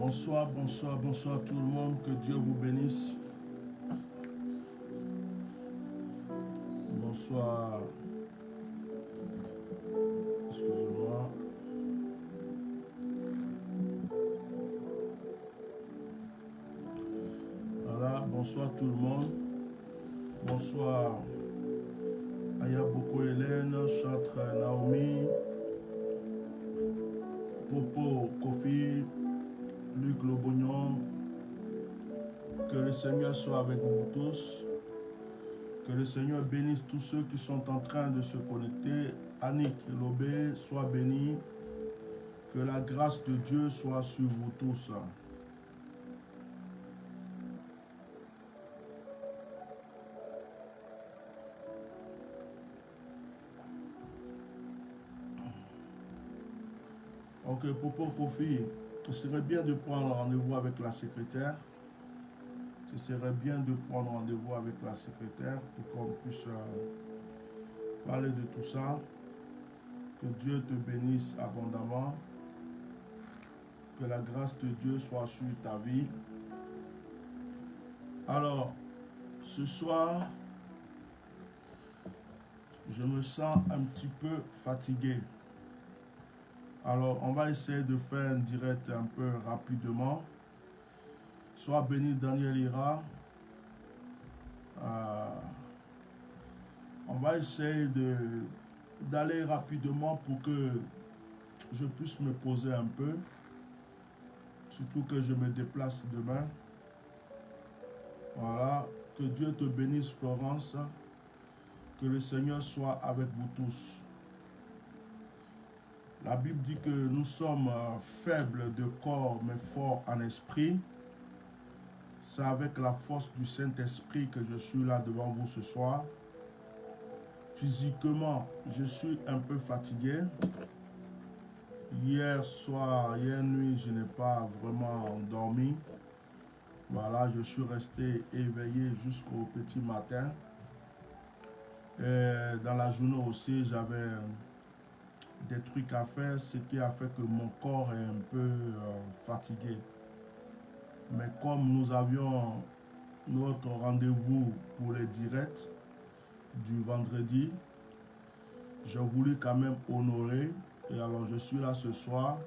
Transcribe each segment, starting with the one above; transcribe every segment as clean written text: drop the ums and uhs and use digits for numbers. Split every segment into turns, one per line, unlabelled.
Bonsoir, bonsoir, bonsoir tout le monde. Que Dieu vous bénisse. Bonsoir. Excusez-moi. Voilà, bonsoir tout le monde. Bonsoir Ayaboko Hélène, Chantre Naomi, Popo Kofi, Luc Lobognon. Que le Seigneur soit avec vous tous. Que le Seigneur bénisse tous ceux qui sont en train de se connecter. Annick Lobé, sois béni. Que la grâce de Dieu soit sur vous tous. Ok, Popo Kofi, ce serait bien de prendre rendez-vous avec la secrétaire. Ce serait bien de prendre rendez-vous avec la secrétaire pour qu'on puisse parler de tout ça. Que Dieu te bénisse abondamment. Que la grâce de Dieu soit sur ta vie. Alors, ce soir, je me sens un petit peu fatigué. Alors, on va essayer de faire un direct un peu rapidement. Sois béni Daniel Ira. On va essayer d'aller rapidement pour que je puisse me poser un peu. Surtout que je me déplace demain. Voilà. Que Dieu te bénisse, Florence. Que le Seigneur soit avec vous tous. La Bible dit que nous sommes faibles de corps, mais forts en esprit. C'est avec la force du Saint-Esprit que je suis là devant vous ce soir. Physiquement, je suis un peu fatigué. Hier nuit, je n'ai pas vraiment dormi. Voilà, je suis resté éveillé jusqu'au petit matin. Et dans la journée aussi, j'avais des trucs à faire, ce qui a fait que mon corps est un peu fatigué. Mais comme nous avions notre rendez-vous pour les directs du vendredi, j'ai voulu quand même honorer. Et alors je suis là ce soir.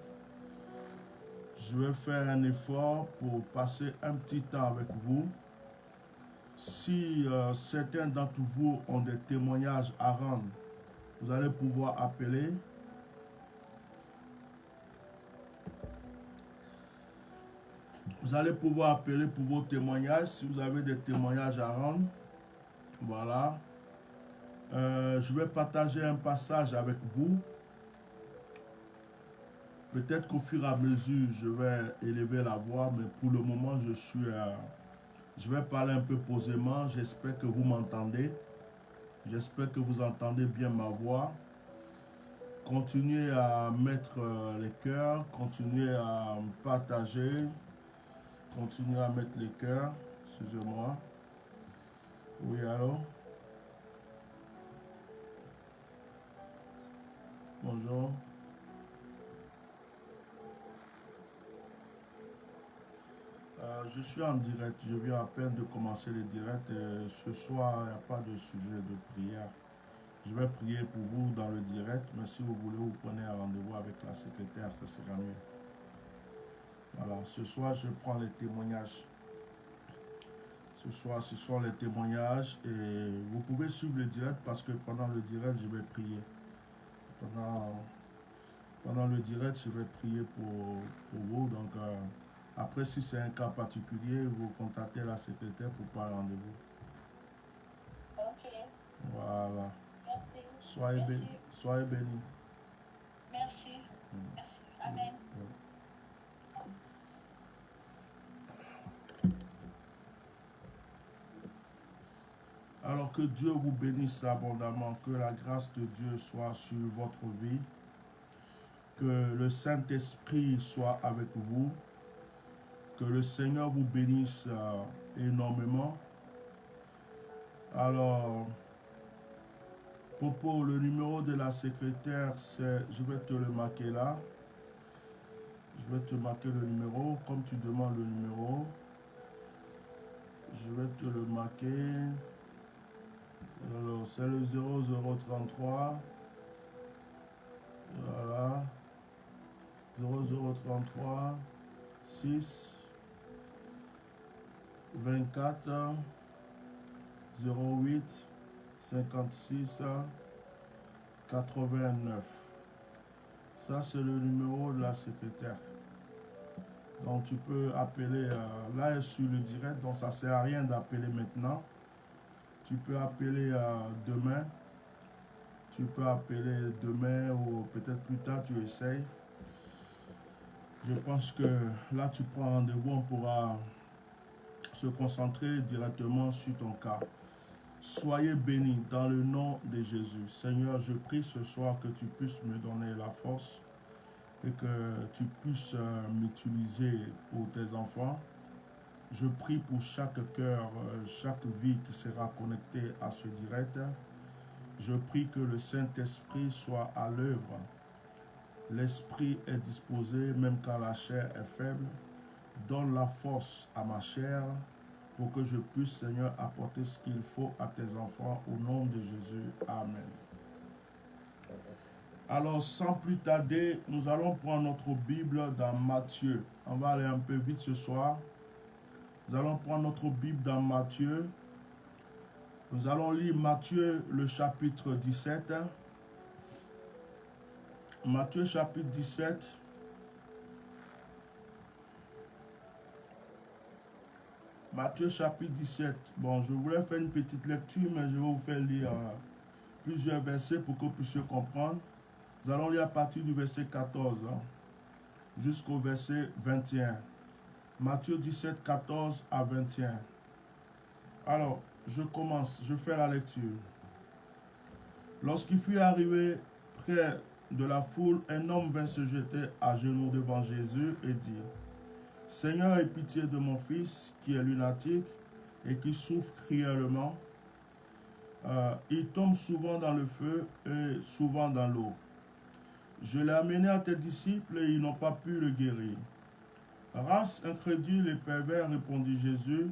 Je vais faire un effort pour passer un petit temps avec vous. Si certains d'entre vous ont des témoignages à rendre, vous allez pouvoir appeler. Vous allez pouvoir appeler pour vos témoignages si vous avez des témoignages à rendre. Voilà. Je vais partager un passage avec vous. Peut-être qu'au fur et à mesure, je vais élever la voix, mais pour le moment, je vais parler un peu posément. J'espère que vous m'entendez. J'espère que vous entendez bien ma voix. Continuez à mettre les cœurs, continuez à partager, continuez à mettre les cœurs. Excusez-moi. Oui, allô? Bonjour. Je suis en direct, je viens à peine de commencer le direct et ce soir, il n'y a pas de sujet de prière. Je vais prier pour vous dans le direct, mais si vous voulez, vous prenez un rendez-vous avec la secrétaire, ça sera mieux. Voilà, ce soir, je prends les témoignages. Ce soir, ce sont les témoignages et vous pouvez suivre le direct parce que pendant le direct, je vais prier. Pendant le direct, je vais prier pour vous. Donc, après, si c'est un cas particulier, vous contactez la secrétaire pour prendre rendez-vous.
Ok.
Voilà.
Merci.
Soyez bénis. Soyez bénis.
Merci. Merci. Amen.
Alors que Dieu vous bénisse abondamment, que la grâce de Dieu soit sur votre vie, que le Saint-Esprit soit avec vous, que le Seigneur vous bénisse énormément. Alors, Popo, le numéro de la secrétaire, c'est, je vais te le marquer là. Je vais te marquer le numéro. Comme tu demandes le numéro, je vais te le marquer. Alors, c'est le 0033. Voilà. 0033 6 24 08 56 89. Ça, c'est le numéro de la secrétaire. Donc, tu peux appeler. Là, elle est sur le direct, donc ça ne sert à rien d'appeler maintenant. Tu peux appeler demain. Tu peux appeler demain ou peut-être plus tard, tu essayes. Je pense que là, tu prends rendez-vous, on pourra se concentrer directement sur ton cas. Soyez bénis dans le nom de Jésus. Seigneur, je prie ce soir que tu puisses me donner la force et que tu puisses m'utiliser pour tes enfants. Je prie pour chaque cœur, chaque vie qui sera connectée à ce direct. Je prie que le Saint-Esprit soit à l'œuvre. L'esprit est disposé même quand la chair est faible. Donne la force à ma chair pour que je puisse, Seigneur, apporter ce qu'il faut à tes enfants au nom de Jésus. Amen. Alors, sans plus tarder, nous allons prendre notre Bible dans Matthieu. On va aller un peu vite ce soir. Nous allons prendre notre Bible dans Matthieu. Nous allons lire Matthieu, le chapitre 17. Matthieu, chapitre 17. Matthieu, chapitre 17. Bon, je voulais faire une petite lecture, mais je vais vous faire lire plusieurs versets pour que vous puissiez comprendre. Nous allons lire à partir du verset 14 jusqu'au verset 21. Matthieu 17, 14 à 21. Alors, je commence, je fais la lecture. Lorsqu'il fut arrivé près de la foule, un homme vint se jeter à genoux devant Jésus et dit: Seigneur, aie pitié de mon fils qui est lunatique et qui souffre cruellement. Il tombe souvent dans le feu et souvent dans l'eau. Je l'ai amené à tes disciples et ils n'ont pas pu le guérir. Race incrédule et pervers, répondit Jésus,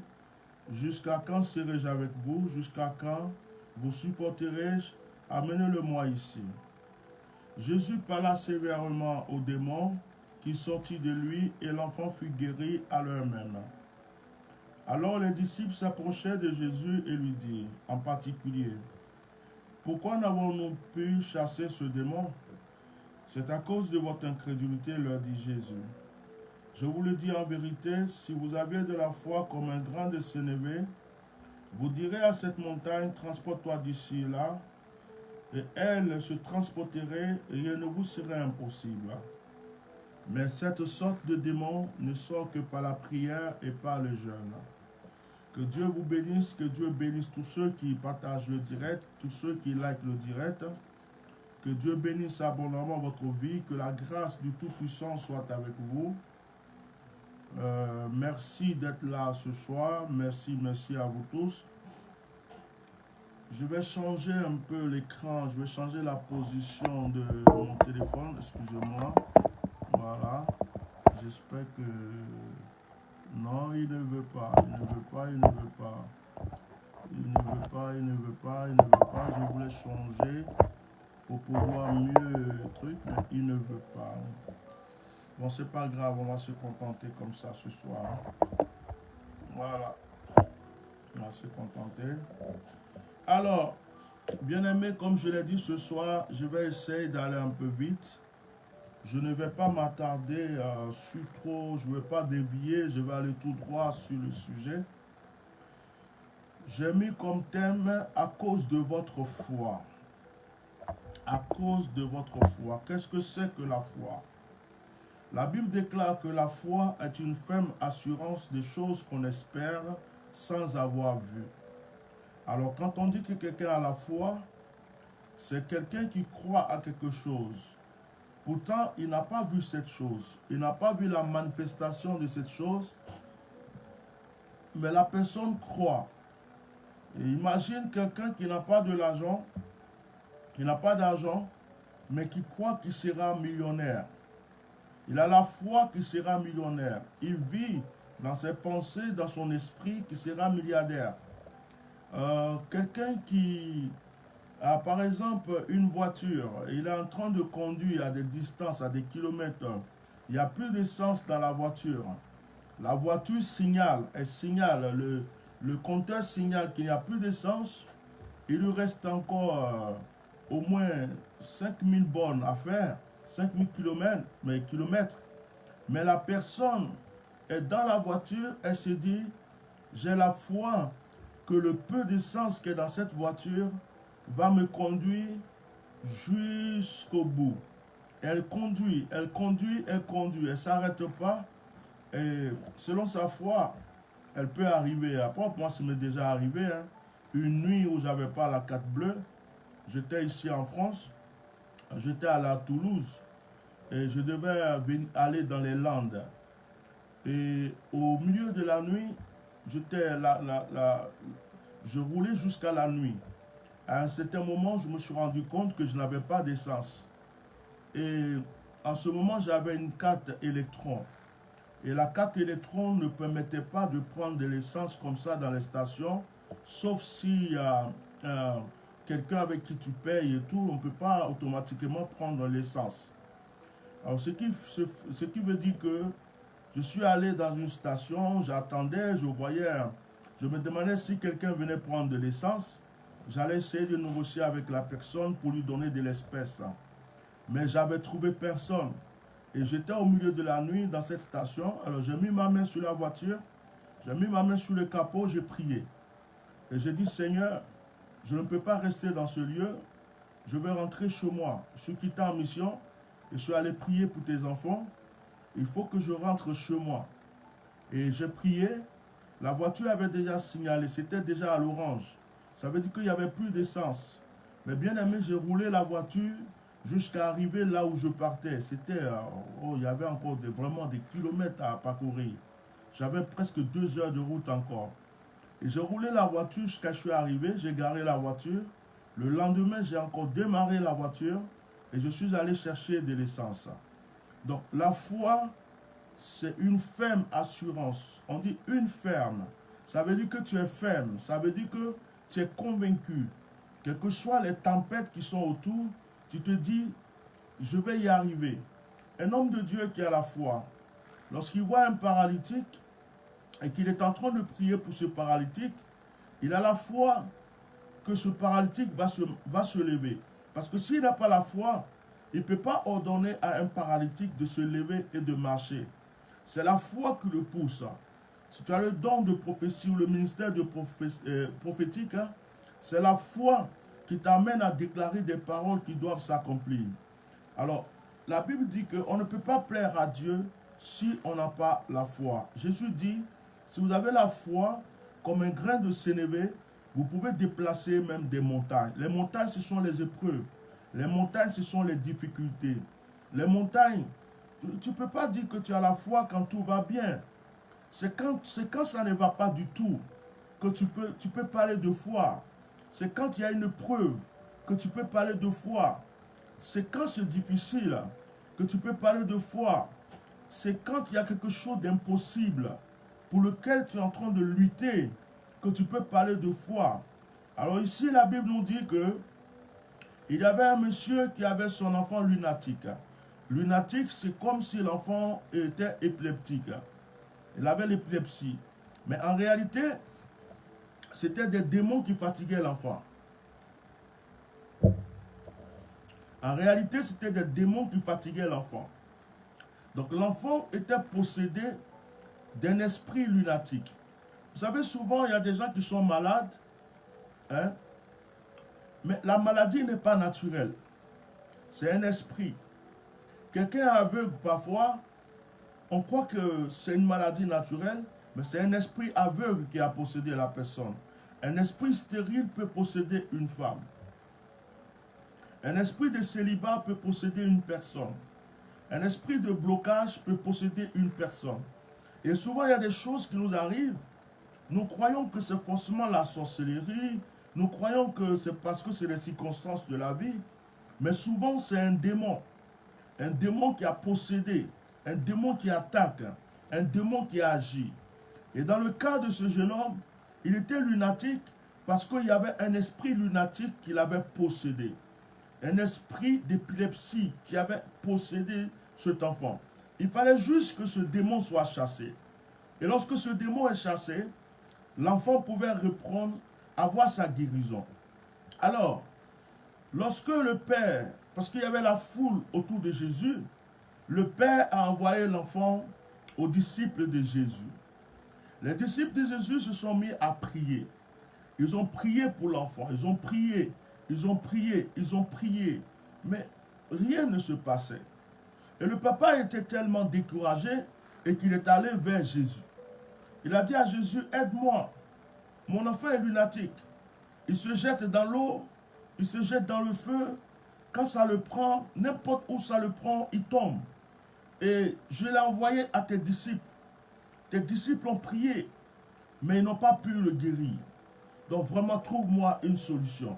jusqu'à quand serai-je avec vous? Jusqu'à quand vous supporterai-je? Amenez-le-moi ici. Jésus parla sévèrement au démon qui sortit de lui et l'enfant fut guéri à l'heure même. Alors les disciples s'approchaient de Jésus et lui dirent, en particulier, pourquoi n'avons-nous pu chasser ce démon? C'est à cause de votre incrédulité, leur dit Jésus. Je vous le dis en vérité, si vous aviez de la foi comme un grain de sénévé, vous direz à cette montagne, transporte-toi d'ici et là, et elle se transporterait, et rien ne vous serait impossible. Mais cette sorte de démon ne sort que par la prière et par le jeûne. Que Dieu vous bénisse, que Dieu bénisse tous ceux qui partagent le direct, tous ceux qui likent le direct. Que Dieu bénisse abondamment votre vie, que la grâce du Tout-Puissant soit avec vous. Merci d'être là ce soir. Merci à vous tous. Je vais changer un peu l'écran. Je vais changer la position de mon téléphone. Excusez-moi. Voilà. J'espère que... Non, il ne veut pas. Il ne veut pas. Il ne veut pas. Il ne veut pas. Il ne veut pas. Il ne veut pas. Je voulais changer pour pouvoir mieux truc, mais il ne veut pas. Bon, c'est pas grave, on va se contenter comme ça ce soir. Voilà. On va se contenter. Alors, bien aimé, comme je l'ai dit ce soir, je vais essayer d'aller un peu vite. Je ne vais pas m'attarder sur trop, je ne vais pas dévier, je vais aller tout droit sur le sujet. J'ai mis comme thème à cause de votre foi. À cause de votre foi. Qu'est-ce que c'est que la foi? La Bible déclare que la foi est une ferme assurance des choses qu'on espère sans avoir vu. Alors quand on dit que quelqu'un a la foi, c'est quelqu'un qui croit à quelque chose. Pourtant, il n'a pas vu cette chose. Il n'a pas vu la manifestation de cette chose. Mais la personne croit. Et imagine quelqu'un qui n'a pas de l'argent, qui n'a pas d'argent, mais qui croit qu'il sera millionnaire. Il a la foi qu'il sera millionnaire. Il vit dans ses pensées, dans son esprit, qu'il sera milliardaire. Quelqu'un qui a par exemple une voiture, il est en train de conduire à des distances, à des kilomètres, il n'y a plus d'essence dans la voiture. La voiture signale, elle signale, le compteur signale qu'il n'y a plus d'essence. Il lui reste encore au moins 5000 bornes à faire, 5000 kilomètres. Mais la personne est dans la voiture, elle se dit, j'ai la foi que le peu d'essence qui est dans cette voiture va me conduire jusqu'au bout. Elle conduit, elle conduit, elle conduit, elle ne s'arrête pas. Et selon sa foi, elle peut arriver. Après, moi, ça m'est déjà arrivé. Hein. Une nuit où j'avais pas la carte bleue, j'étais ici en France, j'étais à la Toulouse et je devais aller dans les Landes. Et au milieu de la nuit, je roulais jusqu'à la nuit. À un certain moment, je me suis rendu compte que je n'avais pas d'essence. Et en ce moment, j'avais une carte électron. Et la carte électron ne permettait pas de prendre de l'essence comme ça dans les stations, sauf s'il y a quelqu'un avec qui tu payes et tout, on ne peut pas automatiquement prendre l'essence. Alors, ce qui veut dire que je suis allé dans une station, j'attendais, je me demandais si quelqu'un venait prendre de l'essence. J'allais essayer de négocier avec la personne pour lui donner de l'espèce. Mais j'avais trouvé personne. Et j'étais au milieu de la nuit dans cette station. Alors j'ai mis ma main sur la voiture, j'ai mis ma main sur le capot, j'ai prié. Et j'ai dit, Seigneur, je ne peux pas rester dans ce lieu, je vais rentrer chez moi. Je suis quitté en mission, et je suis allé prier pour tes enfants. Il faut que je rentre chez moi. Et j'ai prié, la voiture avait déjà signalé, c'était déjà à l'orange. Ça veut dire qu'il n'y avait plus d'essence. Mais bien aimé, j'ai roulé la voiture jusqu'à arriver là où je partais. Il y avait encore vraiment des kilomètres à parcourir. J'avais presque 2 heures de route encore. Et j'ai roulé la voiture jusqu'à ce que je suis arrivé, j'ai garé la voiture. Le lendemain, j'ai encore démarré la voiture et je suis allé chercher de l'essence. Donc la foi, c'est une ferme assurance. On dit une ferme. Ça veut dire que tu es ferme. Ça veut dire que tu es convaincu. Quelles que soient les tempêtes qui sont autour, tu te dis, je vais y arriver. Un homme de Dieu qui a la foi, lorsqu'il voit un paralytique et qu'il est en train de prier pour ce paralytique, il a la foi que ce paralytique va se lever. Parce que s'il n'a pas la foi, il ne peut pas ordonner à un paralytique de se lever et de marcher. C'est la foi qui le pousse. Si tu as le don de prophétie ou le ministère de prophétique, hein, c'est la foi qui t'amène à déclarer des paroles qui doivent s'accomplir. Alors, la Bible dit qu'on ne peut pas plaire à Dieu si on n'a pas la foi. Jésus dit, si vous avez la foi comme un grain de sénévé, vous pouvez déplacer même des montagnes. Les montagnes, ce sont les épreuves. Les montagnes, ce sont les difficultés. Les montagnes, tu ne peux pas dire que tu as la foi quand tout va bien. C'est quand ça ne va pas du tout que tu peux parler de foi. C'est quand il y a une preuve que tu peux parler de foi. C'est quand c'est difficile que tu peux parler de foi. C'est quand il y a quelque chose d'impossible pour lequel tu es en train de lutter que tu peux parler de foi. Alors ici, la Bible nous dit que il y avait un monsieur qui avait son enfant lunatique. Lunatique, c'est comme si l'enfant était épileptique. Il avait l'épilepsie. Mais en réalité, c'était des démons qui fatiguaient l'enfant. En réalité, c'était des démons qui fatiguaient l'enfant. Donc l'enfant était possédé d'un esprit lunatique. Vous savez, souvent, il y a des gens qui sont malades, hein, mais la maladie n'est pas naturelle. C'est un esprit. Quelqu'un aveugle, parfois, on croit que c'est une maladie naturelle, mais c'est un esprit aveugle qui a possédé la personne. Un esprit stérile peut posséder une femme. Un esprit de célibat peut posséder une personne. Un esprit de blocage peut posséder une personne. Et souvent, il y a des choses qui nous arrivent. Nous croyons que c'est forcément la sorcellerie. Nous croyons que c'est parce que c'est les circonstances de la vie. Mais souvent, c'est un démon. Un démon qui a possédé. un démon qui attaque, un démon qui agit. Et dans le cas de ce jeune homme, il était lunatique parce qu'il y avait un esprit lunatique qui l'avait possédé. Un esprit d'épilepsie qui avait possédé cet enfant. Il fallait juste que ce démon soit chassé. Et lorsque ce démon est chassé, l'enfant pouvait reprendre, avoir sa guérison. Alors, lorsque le Père, parce qu'il y avait la foule autour de Jésus, le Père a envoyé l'enfant aux disciples de Jésus. Les disciples de Jésus se sont mis à prier. Ils ont prié pour l'enfant, ils ont prié, ils ont prié, ils ont prié. Mais rien ne se passait. Et le papa était tellement découragé et qu'il est allé vers Jésus. Il a dit à Jésus, aide-moi, mon enfant est lunatique. Il se jette dans l'eau, il se jette dans le feu. Quand ça le prend, n'importe où ça le prend, il tombe. Et je l'ai envoyé à tes disciples. Tes disciples ont prié, mais ils n'ont pas pu le guérir. Donc vraiment, trouve-moi une solution.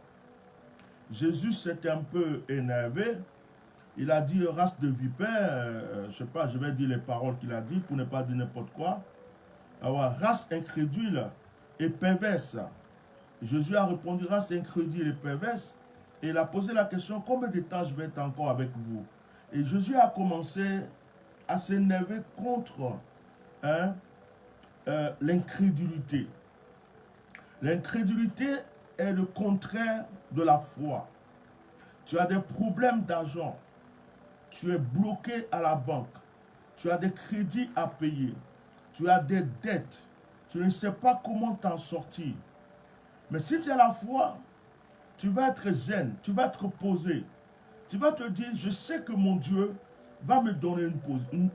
Jésus s'était un peu énervé. Il a dit, race de vipères, je ne sais pas, je vais dire les paroles qu'il a dit pour ne pas dire n'importe quoi. Alors, race incrédule et perverse. Jésus a répondu, race incrédule et perverse. Et il a posé la question, combien de temps je vais être encore avec vous? Et Jésus a commencé à s'énerver contre l'incrédulité. L'incrédulité est le contraire de la foi. Tu as des problèmes d'argent. Tu es bloqué à la banque. Tu as des crédits à payer. Tu as des dettes. Tu ne sais pas comment t'en sortir. Mais si tu as la foi, tu vas être zen, tu vas être posé. Tu vas te dire, je sais que mon Dieu va me donner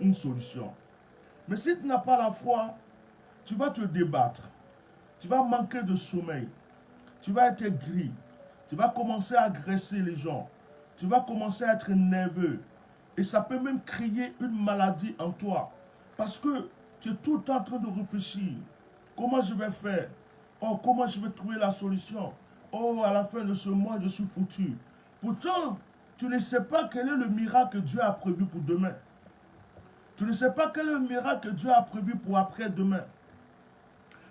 une solution. Mais si tu n'as pas la foi, tu vas te débattre. Tu vas manquer de sommeil. Tu vas être gris. Tu vas commencer à agresser les gens. Tu vas commencer à être nerveux. Et ça peut même créer une maladie en toi. Parce que tu es tout le temps en train de réfléchir. Comment je vais faire? Oh, comment je vais trouver la solution? Oh, à la fin de ce mois, je suis foutu. Pourtant, tu ne sais pas quel est le miracle que Dieu a prévu pour demain. Tu ne sais pas quel est le miracle que Dieu a prévu pour après-demain.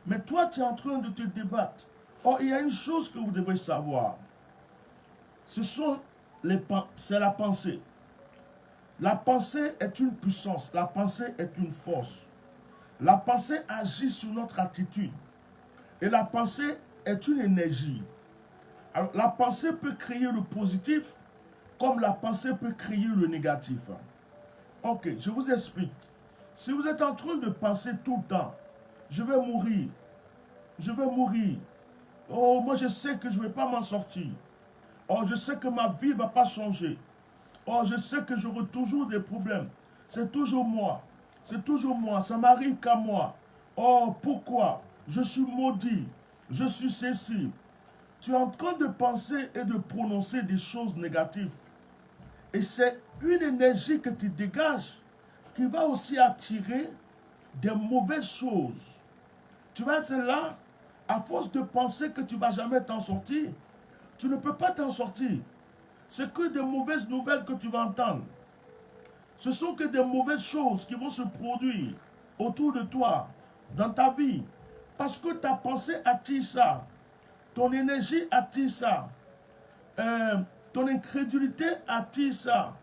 Mais toi, tu es en train de te débattre. Oh, il y a une chose que vous devez savoir. C'est la pensée. La pensée est une puissance. La pensée est une force. La pensée agit sur notre attitude. Et la pensée est une énergie. Alors, la pensée peut créer le positif, comme la pensée peut créer le négatif. Ok, je vous explique. Si vous êtes en train de penser tout le temps, je vais mourir, je vais mourir. Oh, moi je sais que je ne vais pas m'en sortir. Oh, je sais que ma vie ne va pas changer. Oh, je sais que j'aurai toujours des problèmes. C'est toujours moi. C'est toujours moi. Ça m'arrive qu'à moi. Oh, pourquoi? Je suis maudit. Je suis ceci. Tu es en train de penser et de prononcer des choses négatives. Et c'est une énergie que tu dégages qui va aussi attirer des mauvaises choses. Tu vas être là, à force de penser que tu ne vas jamais t'en sortir, tu ne peux pas t'en sortir. C'est que des mauvaises nouvelles que tu vas entendre. Ce sont que des mauvaises choses qui vont se produire autour de toi, dans ta vie. Parce que ta pensée attire ça. Ton énergie attire ça. Ton incrédulité attire ça.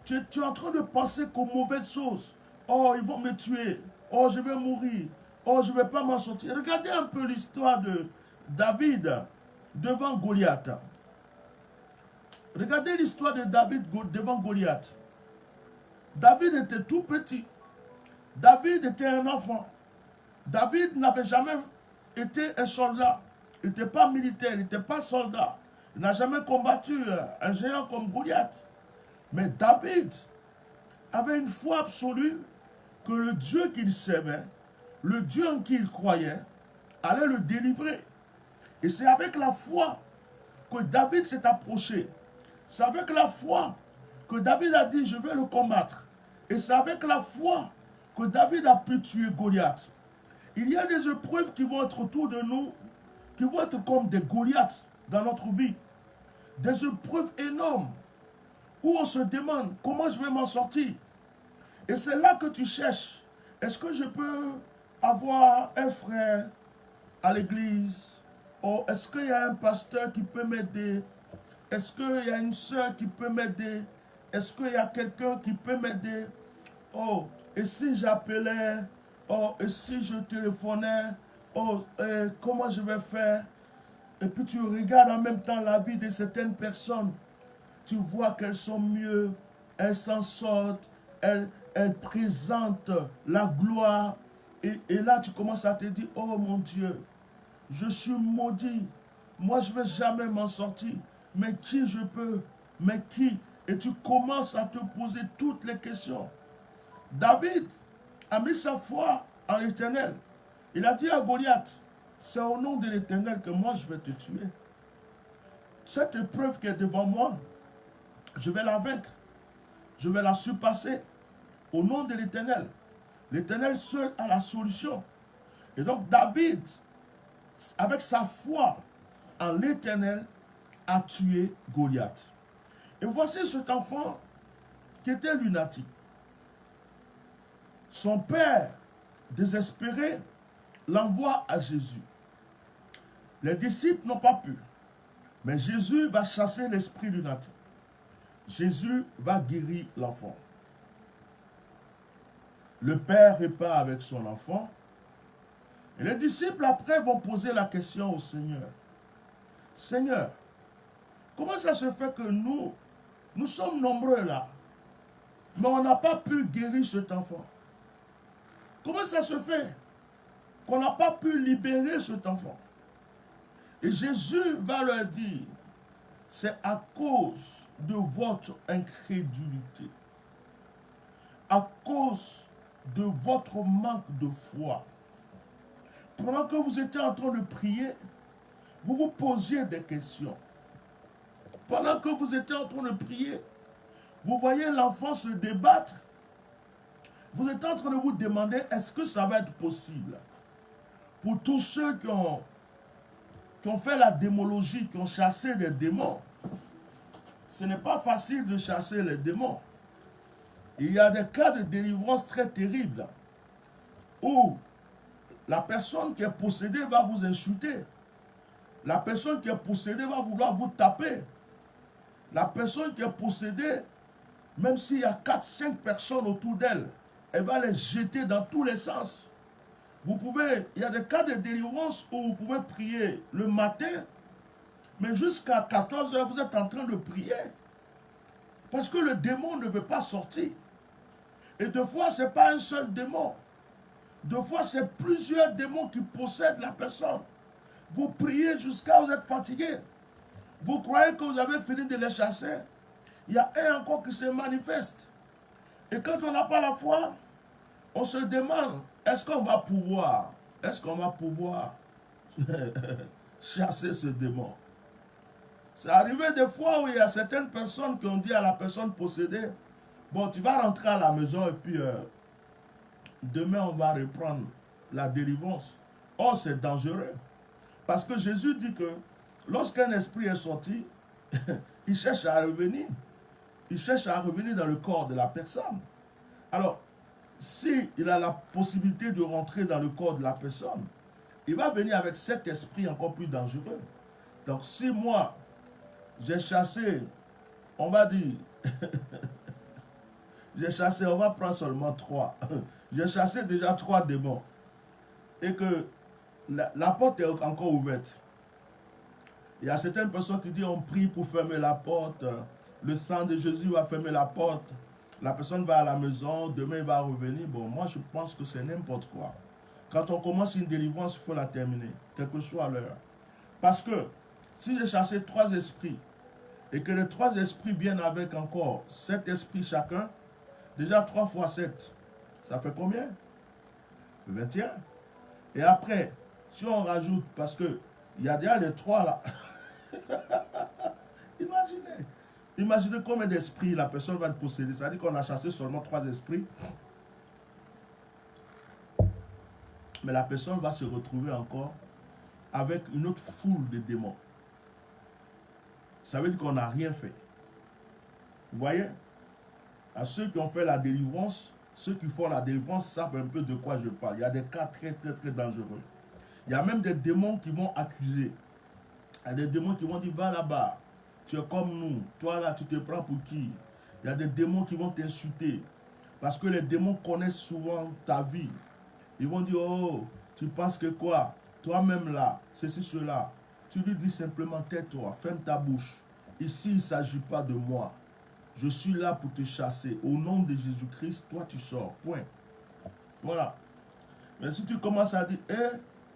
Tu es en train de penser qu'aux mauvaises choses. Oh, ils vont me tuer. Oh, je vais mourir. Oh, je ne vais pas m'en sortir. Regardez un peu l'histoire de David devant Goliath. Regardez l'histoire de David devant Goliath. David était tout petit. David était un enfant. David n'avait jamais été un soldat. Il n'était pas militaire, il n'était pas soldat. Il n'a jamais combattu un géant comme Goliath. Mais David avait une foi absolue que le Dieu qu'il servait, le Dieu en qui il croyait, allait le délivrer. Et c'est avec la foi que David s'est approché. C'est avec la foi que David a dit, je vais le combattre. Et c'est avec la foi que David a pu tuer Goliath. Il y a des épreuves qui vont être autour de nous, qui vont être comme des Goliaths dans notre vie. Des épreuves énormes, où on se demande comment je vais m'en sortir. Et c'est là que tu cherches. Est-ce que je peux avoir un frère à l'église? Ou est-ce qu'il y a un pasteur qui peut m'aider? Est-ce qu'il y a une soeur qui peut m'aider? Est-ce qu'il y a quelqu'un qui peut m'aider? Oh, et si j'appelais? Oh, et si je téléphonais? Oh, comment je vais faire? Et puis tu regardes en même temps la vie de certaines personnes. Tu vois qu'elles sont mieux, elles s'en sortent, elles présentent la gloire. Et là, tu commences à te dire, oh mon Dieu, je suis maudit. Moi, je ne vais jamais m'en sortir. Mais qui je peux? Mais qui? Et tu commences à te poser toutes les questions. David a mis sa foi en l'Éternel. Il a dit à Goliath, c'est au nom de l'Éternel que moi je vais te tuer. Cette épreuve qui est devant moi, je vais la vaincre. Je vais la surpasser au nom de l'Éternel. L'Éternel seul a la solution. Et donc David, avec sa foi en l'Éternel, a tué Goliath. Et voici cet enfant qui était lunatique. Son père, désespéré, l'envoie à Jésus. Les disciples n'ont pas pu. Mais Jésus va chasser l'esprit lunatique. Jésus va guérir l'enfant. Le père repart avec son enfant. Et les disciples après vont poser la question au Seigneur. Seigneur, comment ça se fait que nous sommes nombreux là, mais on n'a pas pu guérir cet enfant? Comment ça se fait qu'on n'a pas pu libérer cet enfant? Et Jésus va leur dire, c'est à cause de votre incrédulité, à cause de votre manque de foi. Pendant que vous étiez en train de prier, vous vous posiez des questions. Pendant que vous étiez en train de prier, vous voyez l'enfant se débattre. Vous êtes en train de vous demander, est-ce que ça va être possible? Pour tous ceux qui ont fait la démologie, qui ont chassé les démons, ce n'est pas facile de chasser les démons. Il y a des cas de délivrance très terribles où la personne qui est possédée va vous insulter. La personne qui est possédée va vouloir vous taper. La personne qui est possédée, même s'il y a 4-5 personnes autour d'elle, elle va les jeter dans tous les sens. Il y a des cas de délivrance où vous pouvez prier le matin, mais jusqu'à 14 h, vous êtes en train de prier. Parce que le démon ne veut pas sortir. Et deux fois, ce n'est pas un seul démon. Deux fois, c'est plusieurs démons qui possèdent la personne. Vous priez jusqu'à vous êtes fatigué. Vous croyez que vous avez fini de les chasser. Il y a un encore qui se manifeste. Et quand on n'a pas la foi, on se demande, est-ce qu'on va pouvoir chasser ce démon? C'est arrivé des fois où il y a certaines personnes qui ont dit à la personne possédée, bon, tu vas rentrer à la maison et puis demain on va reprendre la délivrance. Or, c'est dangereux. Parce que Jésus dit que lorsqu'un esprit est sorti, il cherche à revenir. Il cherche à revenir dans le corps de la personne. Alors, s'il a la possibilité de rentrer dans le corps de la personne, il va venir avec cet esprit encore plus dangereux. Donc, si moi, j'ai chassé, on va dire, j'ai chassé, on va prendre seulement 3. J'ai chassé déjà 3 démons. Et que la porte est encore ouverte. Il y a certaines personnes qui disent on prie pour fermer la porte. Le sang de Jésus va fermer la porte. La personne va à la maison, demain il va revenir. Bon, moi je pense que c'est n'importe quoi. Quand on commence une délivrance, il faut la terminer, quelle que soit l'heure. Parce que si j'ai chassé 3 esprits et que les 3 esprits viennent avec encore 7 esprits chacun, déjà 3 fois 7, ça fait combien? Ça fait 21. Et après, si on rajoute, parce que il y a déjà les 3 là. Imaginez combien d'esprits la personne va posséder. C'est-à-dire qu'on a chassé seulement 3 esprits. Mais la personne va se retrouver encore avec une autre foule de démons. Ça veut dire qu'on n'a rien fait. Vous voyez? À ceux qui ont fait la délivrance, ceux qui font la délivrance savent un peu de quoi je parle. Il y a des cas très, très, très dangereux. Il y a même des démons qui vont accuser. Il y a des démons qui vont dire, va là-bas, tu es comme nous. Toi là, tu te prends pour qui? Il y a des démons qui vont t'insulter. Parce que les démons connaissent souvent ta vie. Ils vont dire, oh, tu penses que quoi? Toi-même là, ceci, cela. Tu lui dis simplement, tais-toi, ferme ta bouche. Ici, il ne s'agit pas de moi. Je suis là pour te chasser. Au nom de Jésus-Christ, toi tu sors. Point. Voilà. Mais si tu commences à dire,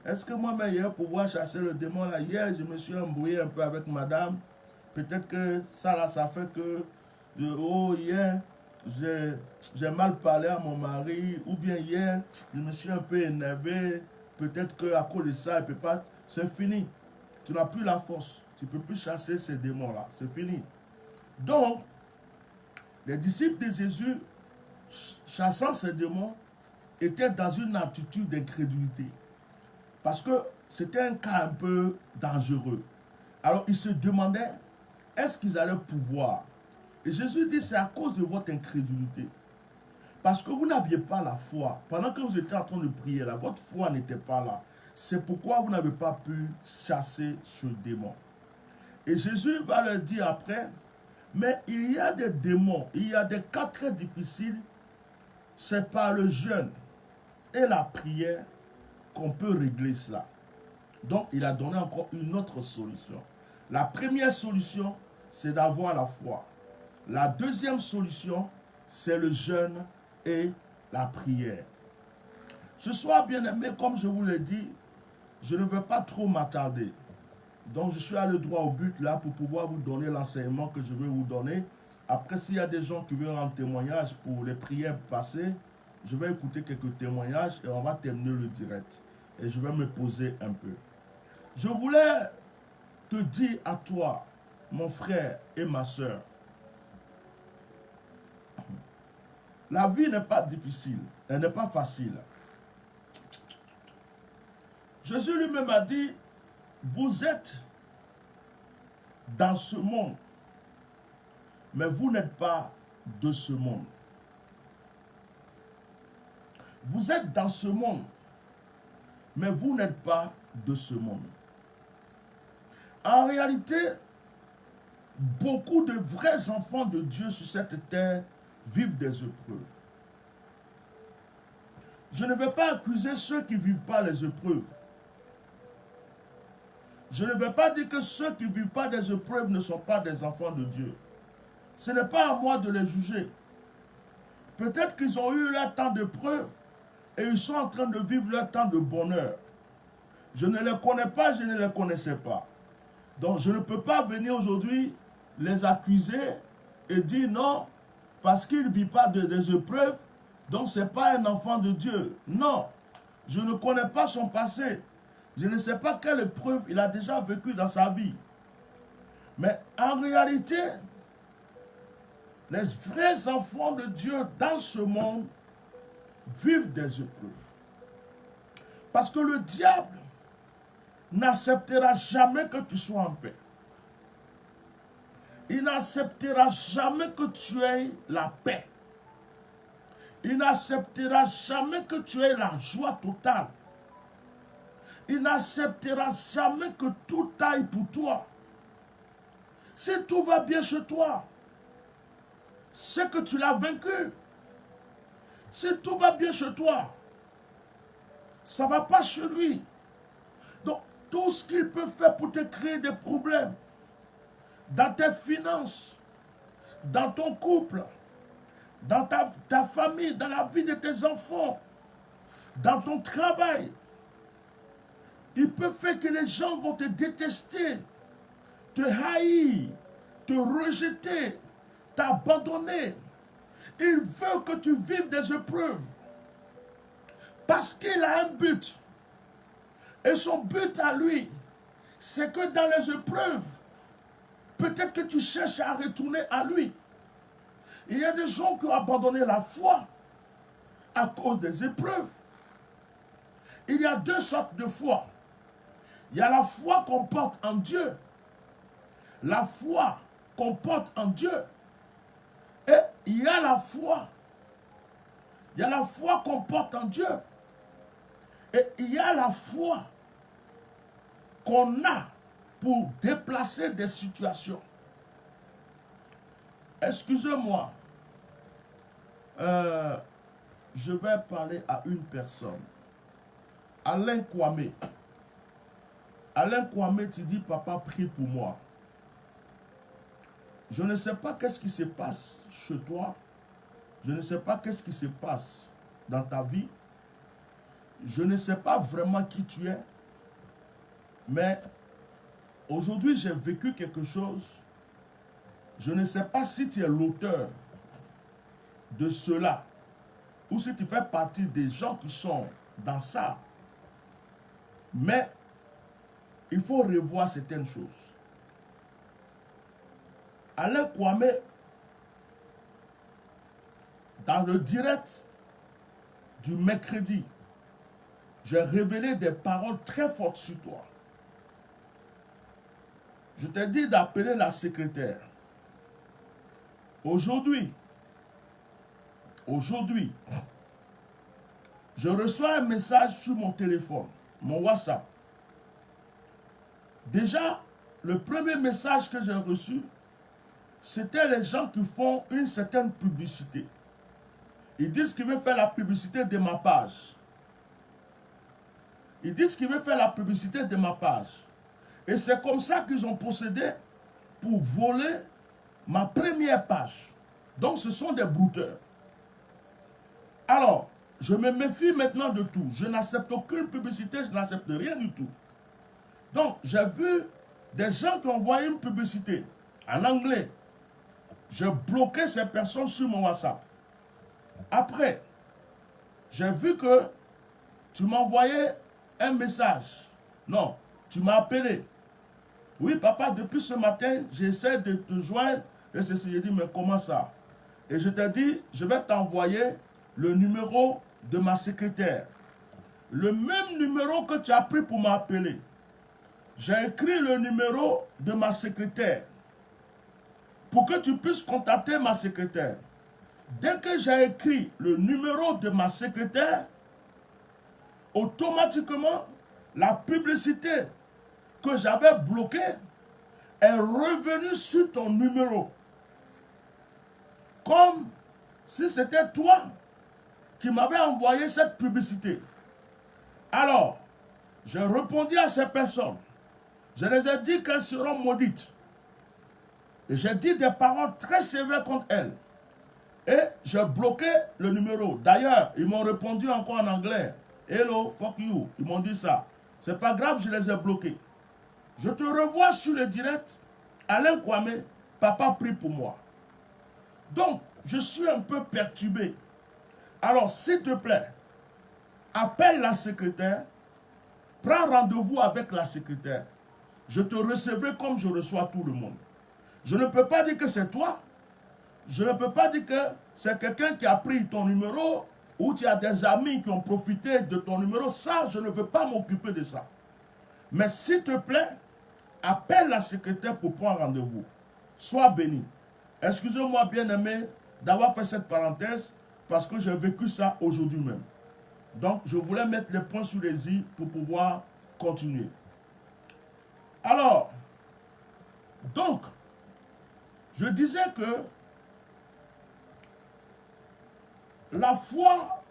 est-ce que moi-même hier, pour pouvoir chasser le démon là, hier, je me suis embrouillé un peu avec madame. Peut-être que ça là, ça fait que, oh, hier, j'ai mal parlé à mon mari. Ou bien hier, je me suis un peu énervé. Peut-être qu'à cause de ça, il ne peut pas. C'est fini. Tu n'as plus la force. Tu ne peux plus chasser ces démons-là. C'est fini. Donc, les disciples de Jésus, chassant ces démons, étaient dans une attitude d'incrédulité. Parce que c'était un cas un peu dangereux. Alors, ils se demandaient, est-ce qu'ils allaient pouvoir? Et Jésus dit, c'est à cause de votre incrédulité. Parce que vous n'aviez pas la foi. Pendant que vous étiez en train de prier là, votre foi n'était pas là. C'est pourquoi vous n'avez pas pu chasser ce démon. Et Jésus va leur dire après, mais il y a des démons, il y a des cas très difficiles, c'est par le jeûne et la prière qu'on peut régler cela. Donc, il a donné encore une autre solution. La première solution, c'est d'avoir la foi. La deuxième solution, c'est le jeûne et la prière. Ce soir, bien-aimés, comme je vous l'ai dit, je ne vais pas trop m'attarder. Donc, je suis allé droit au but là pour pouvoir vous donner l'enseignement que je vais vous donner. Après, s'il y a des gens qui veulent rendre témoignage pour les prières passées, je vais écouter quelques témoignages et on va terminer le direct. Et je vais me poser un peu. Je voulais te dire à toi, mon frère et ma soeur, la vie n'est pas difficile, elle n'est pas facile. Jésus lui-même a dit, vous êtes dans ce monde, mais vous n'êtes pas de ce monde. Vous êtes dans ce monde, mais vous n'êtes pas de ce monde. En réalité, beaucoup de vrais enfants de Dieu sur cette terre vivent des épreuves. Je ne vais pas accuser ceux qui ne vivent pas les épreuves. Je ne vais pas dire que ceux qui ne vivent pas des épreuves ne sont pas des enfants de Dieu. Ce n'est pas à moi de les juger. Peut-être qu'ils ont eu leur temps d'épreuve et ils sont en train de vivre leur temps de bonheur. Je ne les connais pas, je ne les connaissais pas. Donc je ne peux pas venir aujourd'hui les accuser et dire non, parce qu'il ne vit pas des épreuves, donc ce n'est pas un enfant de Dieu. Non, je ne connais pas son passé. Je ne sais pas quelle épreuve il a déjà vécu dans sa vie. Mais en réalité, les vrais enfants de Dieu dans ce monde vivent des épreuves. Parce que le diable n'acceptera jamais que tu sois en paix. Il n'acceptera jamais que tu aies la paix. Il n'acceptera jamais que tu aies la joie totale. Il n'acceptera jamais que tout aille pour toi. Si tout va bien chez toi, c'est que tu l'as vaincu. Si tout va bien chez toi, ça ne va pas chez lui. Donc, tout ce qu'il peut faire pour te créer des problèmes, dans tes finances, dans ton couple, dans ta famille, dans la vie de tes enfants, dans ton travail, il peut faire que les gens vont te détester, te haïr, te rejeter, t'abandonner. Il veut que tu vives des épreuves parce qu'il a un but. Et son but à lui, c'est que dans les épreuves, peut-être que tu cherches à retourner à lui. Il y a des gens qui ont abandonné la foi à cause des épreuves. Il y a deux sortes de foi. Il y a la foi qu'on porte en Dieu. La foi qu'on porte en Dieu. Et il y a la foi Il y a la foi qu'on porte en Dieu. Et il y a la foi qu'on a pour déplacer des situations. Excusez-moi, je vais parler à une personne. Alain Kwame. Alain Kwame, tu dis, papa, prie pour moi. Je ne sais pas qu'est-ce qui se passe chez toi. Je ne sais pas qu'est-ce qui se passe dans ta vie. Je ne sais pas vraiment qui tu es. Mais aujourd'hui, j'ai vécu quelque chose. Je ne sais pas si tu es l'auteur de cela ou si tu fais partie des gens qui sont dans ça. Mais il faut revoir certaines choses. Alain Kwame, dans le direct du mercredi, j'ai révélé des paroles très fortes sur toi. Je t'ai dit d'appeler la secrétaire. Aujourd'hui, je reçois un message sur mon téléphone, mon WhatsApp. Déjà, le premier message que j'ai reçu, c'était les gens qui font une certaine publicité. Ils disent qu'ils veulent faire la publicité de ma page. Ils disent qu'ils veulent faire la publicité de ma page. Et c'est comme ça qu'ils ont procédé pour voler ma première page. Donc ce sont des brouteurs. Alors, je me méfie maintenant de tout. Je n'accepte aucune publicité, je n'accepte rien du tout. Donc, j'ai vu des gens qui ont envoyé une publicité en anglais. J'ai bloqué ces personnes sur mon WhatsApp. Après, j'ai vu que tu m'as envoyé un message. Non, tu m'as appelé. Oui, papa, depuis ce matin, j'essaie de te joindre. Et ceci, j'ai dit, mais comment ça? Et je t'ai dit, je vais t'envoyer le numéro de ma secrétaire. Le même numéro que tu as pris pour m'appeler. J'ai écrit le numéro de ma secrétaire pour que tu puisses contacter ma secrétaire. Dès que j'ai écrit le numéro de ma secrétaire, automatiquement, la publicité que j'avais bloquée est revenue sur ton numéro. Comme si c'était toi qui m'avais envoyé cette publicité. Alors, j'ai répondu à ces personnes. Je les ai dit qu'elles seront maudites. Et j'ai dit des paroles très sévères contre elles. Et j'ai bloqué le numéro. D'ailleurs, ils m'ont répondu encore en anglais. Hello, fuck you. Ils m'ont dit ça. C'est pas grave, je les ai bloqués. Je te revois sur le direct. Alain Kwame, papa prie pour moi. Donc, je suis un peu perturbé. Alors, s'il te plaît, appelle la secrétaire. Prends rendez-vous avec la secrétaire. Je te recevrai comme je reçois tout le monde. Je ne peux pas dire que c'est toi. Je ne peux pas dire que c'est quelqu'un qui a pris ton numéro ou tu as des amis qui ont profité de ton numéro. Ça, je ne veux pas m'occuper de ça. Mais s'il te plaît, appelle la secrétaire pour prendre rendez-vous. Sois béni. Excusez-moi, bien-aimé, d'avoir fait cette parenthèse parce que j'ai vécu ça aujourd'hui même. Donc, je voulais mettre les points sur les i pour pouvoir continuer. Alors, donc, je disais que la foi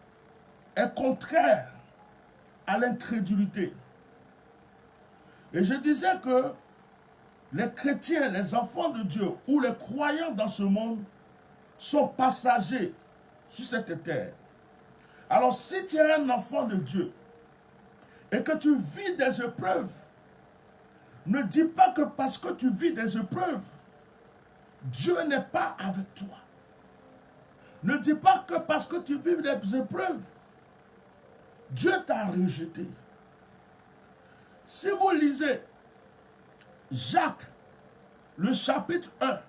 est contraire à l'incrédulité. Et je disais que les chrétiens, les enfants de Dieu ou les croyants dans ce monde sont passagers sur cette terre. Alors si tu es un enfant de Dieu et que tu vis des épreuves, ne dis pas que parce que tu vis des épreuves, Dieu n'est pas avec toi. Ne dis pas que parce que tu vis des épreuves, Dieu t'a rejeté. Si vous lisez Jacques, le chapitre 1,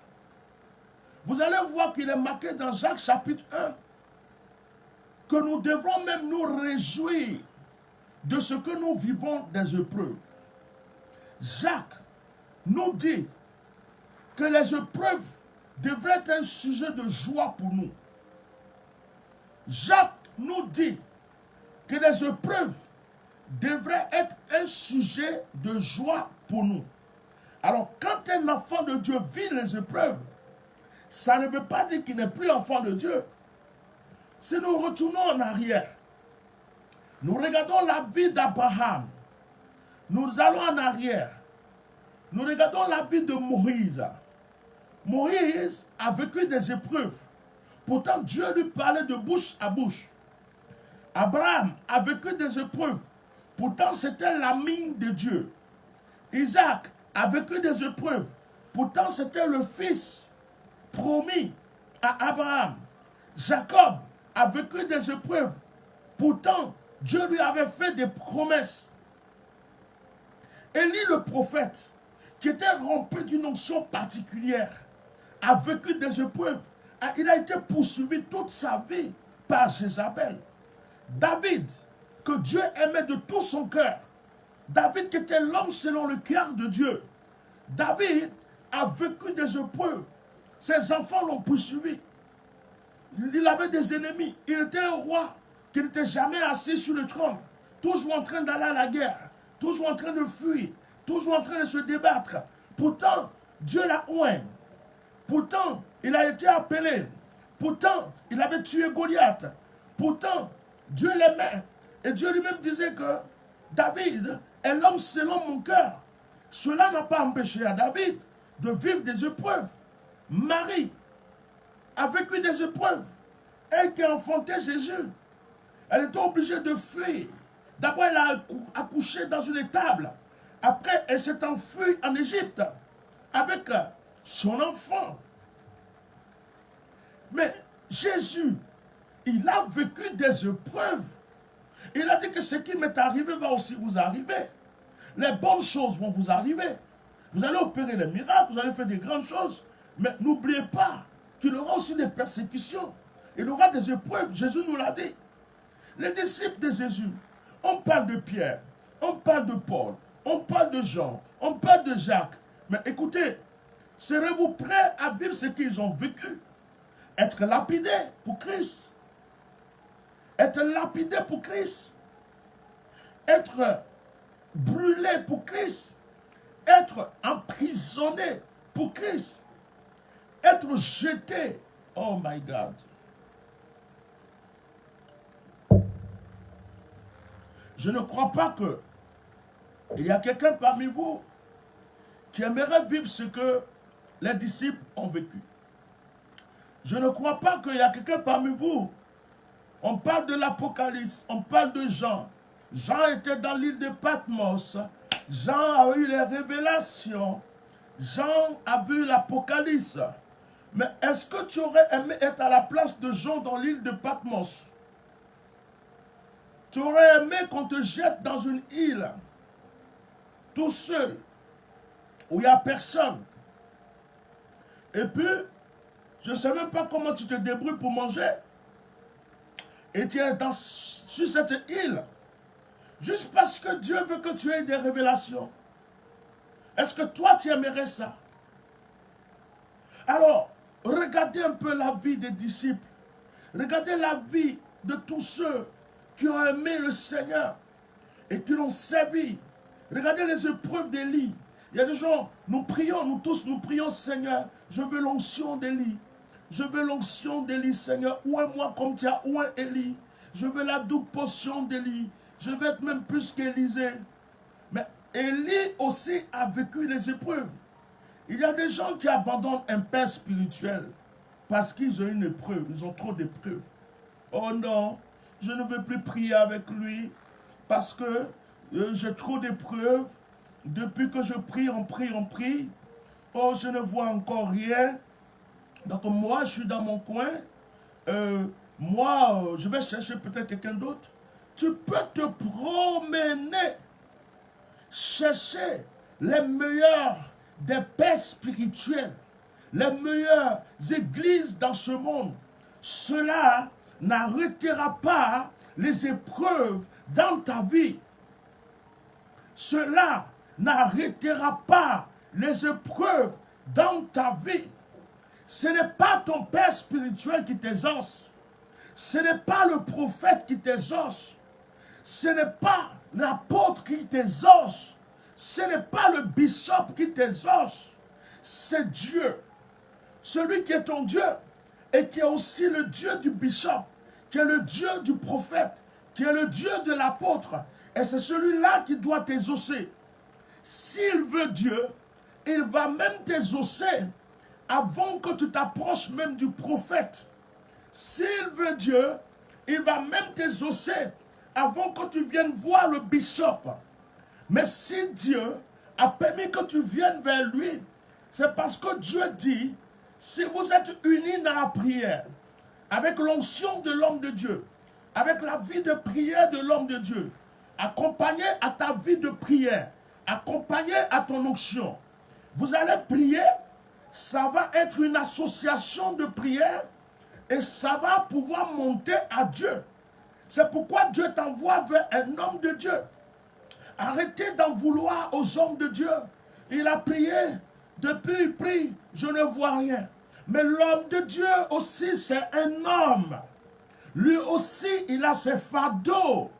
vous allez voir qu'il est marqué dans Jacques chapitre 1 que nous devrons même nous réjouir de ce que nous vivons des épreuves. Jacques nous dit que les épreuves devraient être un sujet de joie pour nous. Jacques nous dit que les épreuves devraient être un sujet de joie pour nous. Alors, quand un enfant de Dieu vit les épreuves, ça ne veut pas dire qu'il n'est plus enfant de Dieu. Si nous retournons en arrière, nous regardons la vie d'Abraham, nous allons en arrière, nous regardons la vie de Moïse. Moïse a vécu des épreuves. Pourtant, Dieu lui parlait de bouche à bouche. Abraham a vécu des épreuves. Pourtant, c'était l'ami de Dieu. Isaac a vécu des épreuves. Pourtant, c'était le fils promis à Abraham. Jacob a vécu des épreuves. Pourtant, Dieu lui avait fait des promesses. Élie le prophète, qui était rempli d'une onction particulière, a vécu des épreuves. Il a été poursuivi toute sa vie par Jézabel. David, que Dieu aimait de tout son cœur. David qui était l'homme selon le cœur de Dieu. David a vécu des épreuves. Ses enfants l'ont poursuivi. Il avait des ennemis. Il était un roi qui n'était jamais assis sur le trône. Toujours en train d'aller à la guerre. Toujours en train de fuir. Toujours en train de se débattre. Pourtant, Dieu l'a oint. Pourtant, il a été appelé. Pourtant, il avait tué Goliath. Pourtant, Dieu l'aimait. Et Dieu lui-même disait que David est l'homme selon mon cœur. Cela n'a pas empêché à David de vivre des épreuves. Marie a vécu des épreuves. Elle qui a enfanté Jésus, elle était obligée de fuir. D'abord, elle a accouché dans une étable. Après, elle s'est enfuie en Égypte avec son enfant. Mais Jésus, il a vécu des épreuves. Il a dit que ce qui m'est arrivé va aussi vous arriver. Les bonnes choses vont vous arriver. Vous allez opérer les miracles, vous allez faire des grandes choses. Mais n'oubliez pas qu'il aura aussi des persécutions. Il aura des épreuves. Jésus nous l'a dit. Les disciples de Jésus, on parle de Pierre, on parle de Paul, on parle de Jean, on parle de Jacques. Mais écoutez, serez-vous prêts à vivre ce qu'ils ont vécu? Être lapidé pour Christ. Être lapidé pour Christ. Être brûlé pour Christ. Être emprisonné pour Christ. Être jeté. Oh my God. Je ne crois pas que il y a quelqu'un parmi vous qui aimerait vivre ce que les disciples ont vécu. Je ne crois pas qu'il y a quelqu'un parmi vous. On parle de l'Apocalypse, on parle de Jean. Jean était dans l'île de Patmos. Jean a eu les révélations. Jean a vu l'Apocalypse. Mais est-ce que tu aurais aimé être à la place de Jean dans l'île de Patmos? Tu aurais aimé qu'on te jette dans une île, tout seul, où il n'y a personne. Et puis, je ne sais même pas comment tu te débrouilles pour manger. Et tu es sur cette île, juste parce que Dieu veut que tu aies des révélations. Est-ce que toi, tu aimerais ça? Alors, regardez un peu la vie des disciples. Regardez la vie de tous ceux qui ont aimé le Seigneur et qui l'ont servi. Regardez les épreuves d'Élie. Il y a des gens, nous prions, nous tous, nous prions, Seigneur, je veux l'onction d'Élie. Je veux l'onction d'Élie, Seigneur. Oins-moi comme tu as oint Élie. Je veux la double portion d'Élie. Je veux être même plus qu'Élisée. Mais Élie aussi a vécu les épreuves. Il y a des gens qui abandonnent un père spirituel parce qu'ils ont une épreuve. Ils ont trop d'épreuves. Oh non, je ne veux plus prier avec lui parce que j'ai trop d'épreuves. Depuis que je prie, on prie, on prie. Oh, je ne vois encore rien. Donc moi, je suis dans mon coin. Je vais chercher peut-être quelqu'un d'autre. Tu peux te promener, chercher les meilleurs des pères spirituels, les meilleures églises dans ce monde. Cela n'arrêtera pas les épreuves dans ta vie. Cela n'arrêtera pas les épreuves dans ta vie. Ce n'est pas ton père spirituel qui t'exauce. Ce n'est pas le prophète qui t'exauce. Ce n'est pas l'apôtre qui t'exauce. Ce n'est pas le bishop qui t'exauce. C'est Dieu. Celui qui est ton Dieu et qui est aussi le Dieu du bishop, qui est le Dieu du prophète, qui est le Dieu de l'apôtre. Et c'est celui-là qui doit t'exaucer. S'il veut Dieu, il va même t'exaucer avant que tu t'approches même du prophète. S'il veut Dieu, il va même t'exaucer avant que tu viennes voir le bishop. Mais si Dieu a permis que tu viennes vers lui, c'est parce que Dieu dit, si vous êtes unis dans la prière, avec l'onction de l'homme de Dieu, avec la vie de prière de l'homme de Dieu, accompagné à ta vie de prière, accompagné à ton onction, vous allez prier, ça va être une association de prière et ça va pouvoir monter à Dieu. C'est pourquoi Dieu t'envoie vers un homme de Dieu. Arrêtez d'en vouloir aux hommes de Dieu. Il a prié, depuis il prie, je ne vois rien. Mais l'homme de Dieu aussi, c'est un homme. Lui aussi, il a ses fardeaux.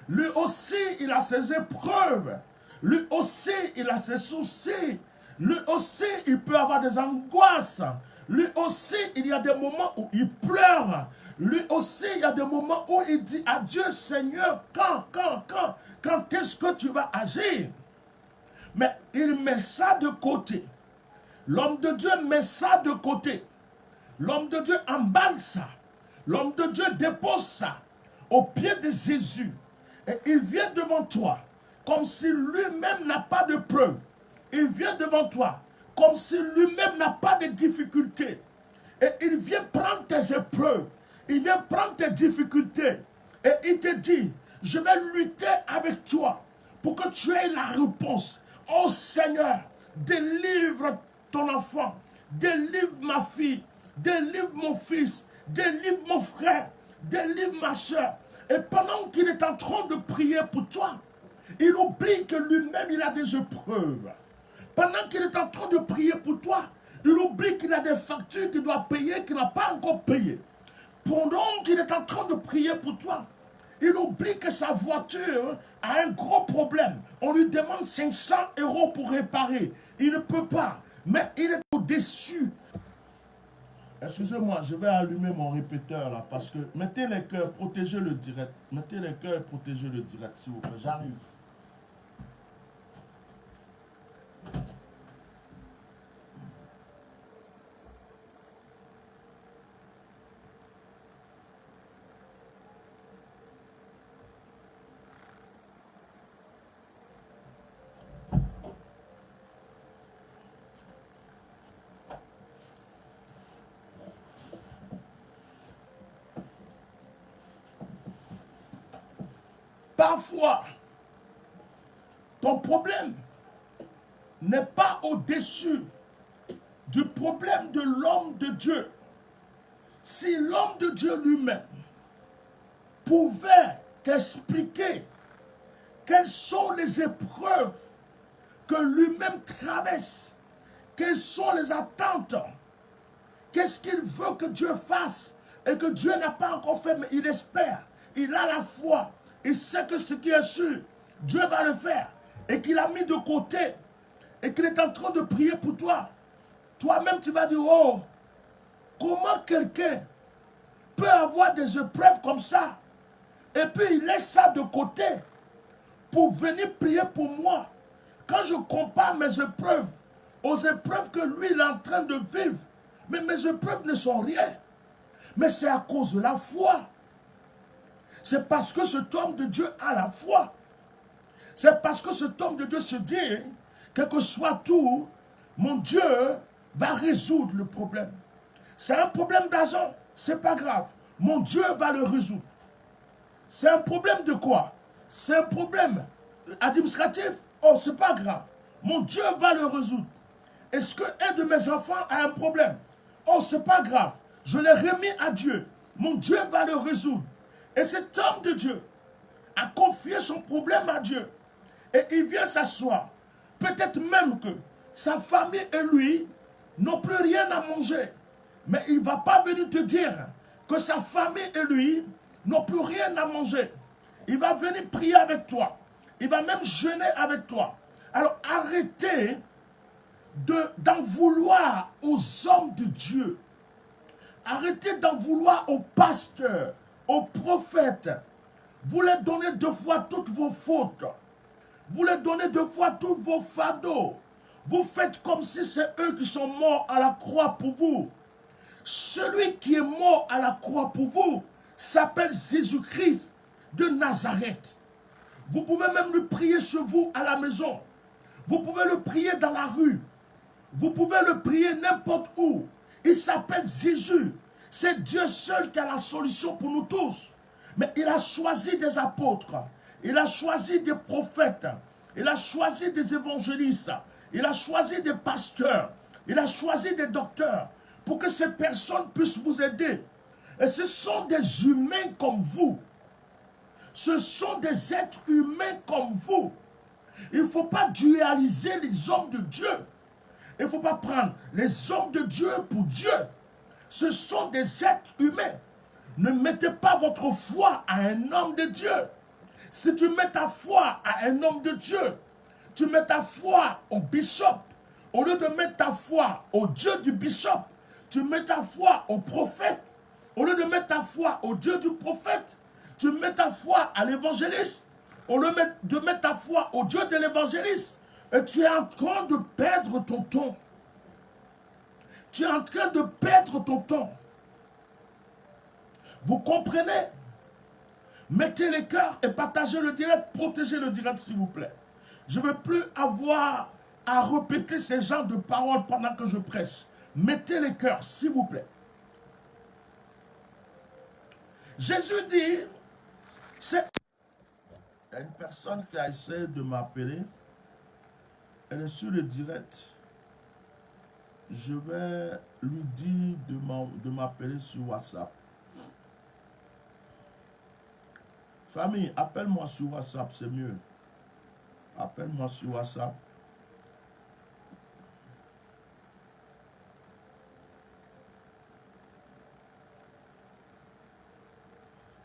Lui aussi, il a ses épreuves. Lui aussi, il a ses soucis. Lui aussi, il peut avoir des angoisses. Lui aussi, il y a des moments où il pleure. Lui aussi, il y a des moments où il dit à Dieu, Seigneur, quand est-ce que tu vas agir? Mais il met ça de côté. L'homme de Dieu met ça de côté. L'homme de Dieu emballe ça. L'homme de Dieu dépose ça au pied de Jésus. Et il vient devant toi comme si lui-même n'a pas de preuves. Il vient devant toi comme si lui-même n'a pas de difficultés. Et il vient prendre tes épreuves. Il vient prendre tes difficultés. Et il te dit, je vais lutter avec toi pour que tu aies la réponse. Oh Seigneur, délivre ton enfant. Délivre ma fille. Délivre mon fils. Délivre mon frère. Délivre ma soeur. Et pendant qu'il est en train de prier pour toi, il oublie que lui-même il a des épreuves. Pendant qu'il est en train de prier pour toi, il oublie qu'il a des factures qu'il doit payer, qu'il n'a pas encore payées. Pendant qu'il est en train de prier pour toi, il oublie que sa voiture a un gros problème. On lui demande 500 € pour réparer. Il ne peut pas. Mais il est au-dessus. Excusez-moi, je vais allumer mon répéteur là parce que mettez les cœurs, protégez le direct. Mettez les cœurs et protégez le direct, s'il vous plaît. J'arrive. Parfois, ton problème n'est pas au-dessus du problème de l'homme de Dieu. Si l'homme de Dieu lui-même pouvait t'expliquer quelles sont les épreuves que lui-même traverse, quelles sont les attentes, qu'est-ce qu'il veut que Dieu fasse et que Dieu n'a pas encore fait, mais il espère, il a la foi. Il sait que ce qui est sûr, Dieu va le faire. Et qu'il a mis de côté. Et qu'il est en train de prier pour toi. Toi-même, tu vas dire, oh, comment quelqu'un peut avoir des épreuves comme ça? Et puis il laisse ça de côté pour venir prier pour moi. Quand je compare mes épreuves aux épreuves que lui il est en train de vivre, mais mes épreuves ne sont rien. Mais c'est à cause de la foi. C'est parce que cet homme de Dieu a la foi. C'est parce que cet homme de Dieu se dit, quel que soit tout, mon Dieu va résoudre le problème. C'est un problème d'argent, c'est pas grave. Mon Dieu va le résoudre. C'est un problème de quoi? C'est un problème administratif. Oh, c'est pas grave. Mon Dieu va le résoudre. Est-ce qu'un de mes enfants a un problème? Oh, c'est pas grave. Je l'ai remis à Dieu. Mon Dieu va le résoudre. Et cet homme de Dieu a confié son problème à Dieu. Et il vient s'asseoir. Peut-être même que sa famille et lui n'ont plus rien à manger. Mais il ne va pas venir te dire que sa famille et lui n'ont plus rien à manger. Il va venir prier avec toi. Il va même jeûner avec toi. Alors arrêtez d'en vouloir aux hommes de Dieu. Arrêtez d'en vouloir aux pasteurs, aux prophètes. Vous leur donnez deux fois toutes vos fautes. Vous leur donnez deux fois tous vos fardeaux. Vous faites comme si c'est eux qui sont morts à la croix pour vous. Celui qui est mort à la croix pour vous s'appelle Jésus-Christ de Nazareth. Vous pouvez même le prier chez vous à la maison. Vous pouvez le prier dans la rue. Vous pouvez le prier n'importe où. Il s'appelle Jésus. C'est Dieu seul qui a la solution pour nous tous. Mais il a choisi des apôtres. Il a choisi des prophètes. Il a choisi des évangélistes. Il a choisi des pasteurs. Il a choisi des docteurs pour que ces personnes puissent vous aider. Et ce sont des humains comme vous. Ce sont des êtres humains comme vous. Il ne faut pas dualiser les hommes de Dieu. Il ne faut pas prendre les hommes de Dieu pour Dieu. Ce sont des êtres humains. Ne mettez pas votre foi à un homme de Dieu. Si tu mets ta foi à un homme de Dieu, tu mets ta foi au bishop. Au lieu de mettre ta foi au Dieu du bishop, tu mets ta foi au prophète. Au lieu de mettre ta foi au Dieu du prophète, tu mets ta foi à l'évangéliste. Au lieu de mettre ta foi au Dieu de l'évangéliste, et tu es en train de perdre ton temps. Tu es en train de perdre ton temps. Vous comprenez? Mettez les cœurs et partagez le direct, protégez le direct s'il vous plaît. Je ne veux plus avoir à répéter ces genres de paroles pendant que je prêche. Mettez les cœurs s'il vous plaît. Jésus dit, c'est... Il y a une personne qui a essayé de m'appeler. Elle est sur le direct. Je vais lui dire de m'appeler sur WhatsApp. Famille, appelle-moi sur WhatsApp, c'est mieux. Appelle-moi sur WhatsApp.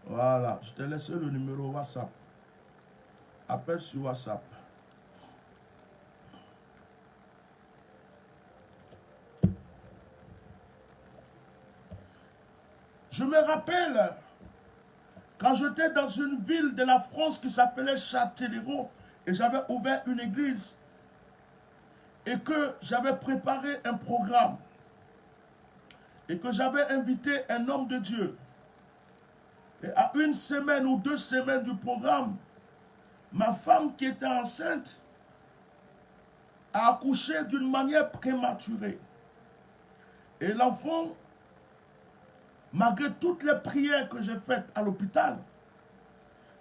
Voilà, je t'ai laissé le numéro WhatsApp. Appelle sur WhatsApp. Je me rappelle, quand j'étais dans une ville de la France qui s'appelait Châtellerault, et j'avais ouvert une église, et que j'avais préparé un programme, et que j'avais invité un homme de Dieu. Et à 1 semaine ou 2 semaines du programme, ma femme qui était enceinte a accouché d'une manière prématurée. Et l'enfant, malgré toutes les prières que j'ai faites à l'hôpital,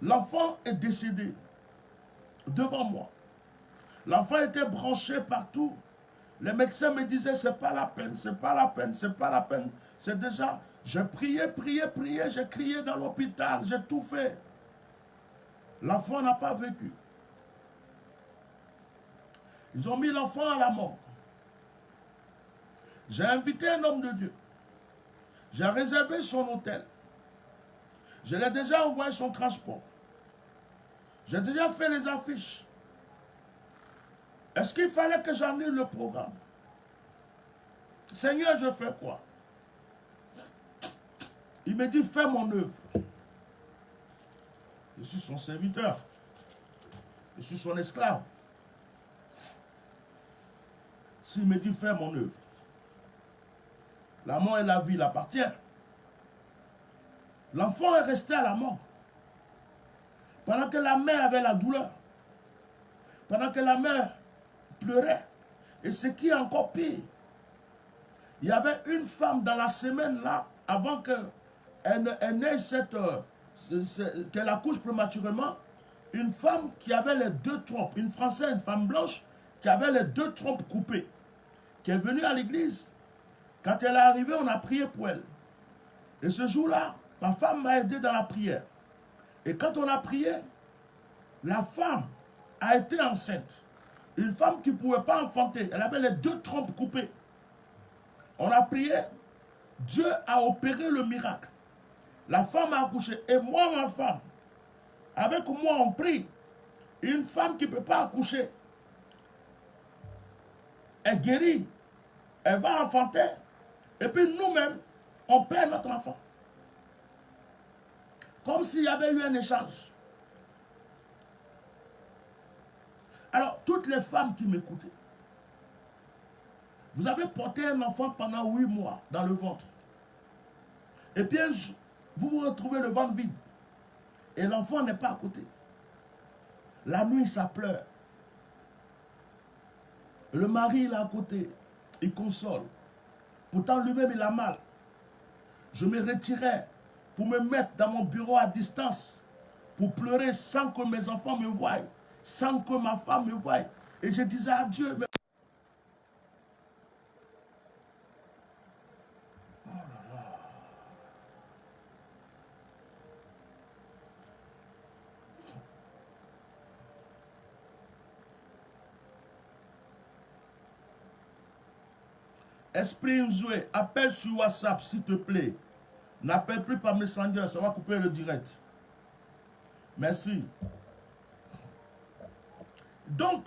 l'enfant est décédé devant moi. L'enfant était branché partout. Les médecins me disaient, c'est pas la peine, c'est pas la peine, c'est pas la peine. C'est déjà, j'ai prié, j'ai crié dans l'hôpital, j'ai tout fait. L'enfant n'a pas vécu. Ils ont mis l'enfant à la mort. J'ai invité un homme de Dieu. J'ai réservé son hôtel. Je l'ai déjà envoyé son transport. J'ai déjà fait les affiches. Est-ce qu'il fallait que j'annule le programme? Seigneur, je fais quoi? Il me dit, fais mon œuvre. Je suis son serviteur. Je suis son esclave. S'il me dit, fais mon œuvre. La mort et la vie l'appartiennent. L'enfant est resté à la mort. Pendant que la mère avait la douleur. Pendant que la mère pleurait. Et ce qui est encore pire, il y avait une femme dans la semaine là, avant qu'elle n'ait qu'elle accouche prématurément, une femme qui avait les 2 trompes, une Française, une femme blanche, qui avait les 2 trompes coupées, qui est venue à l'église. Quand elle est arrivée, on a prié pour elle. Et ce jour-là, ma femme m'a aidé dans la prière. Et quand on a prié, la femme a été enceinte. Une femme qui ne pouvait pas enfanter. Elle avait les 2 trompes coupées. On a prié. Dieu a opéré le miracle. La femme a accouché. Et moi, ma femme, avec moi, on prie. Une femme qui ne peut pas accoucher, elle guérit, elle va enfanter. Et puis nous-mêmes, on perd notre enfant. Comme s'il y avait eu un échange. Alors, toutes les femmes qui m'écoutaient, vous avez porté un enfant pendant 8 mois dans le ventre. Et puis, vous vous retrouvez le ventre vide. Et l'enfant n'est pas à côté. La nuit, ça pleure. Le mari, il est à côté. Il console. Pourtant, lui-même, il a mal. Je me retirais pour me mettre dans mon bureau à distance, pour pleurer sans que mes enfants me voient, sans que ma femme me voie. Et je disais à Dieu, mais... Oh là là. Esprit Nzoué, appelle sur WhatsApp, s'il te plaît. N'appelle plus par Messenger, ça va couper le direct. Merci. Donc,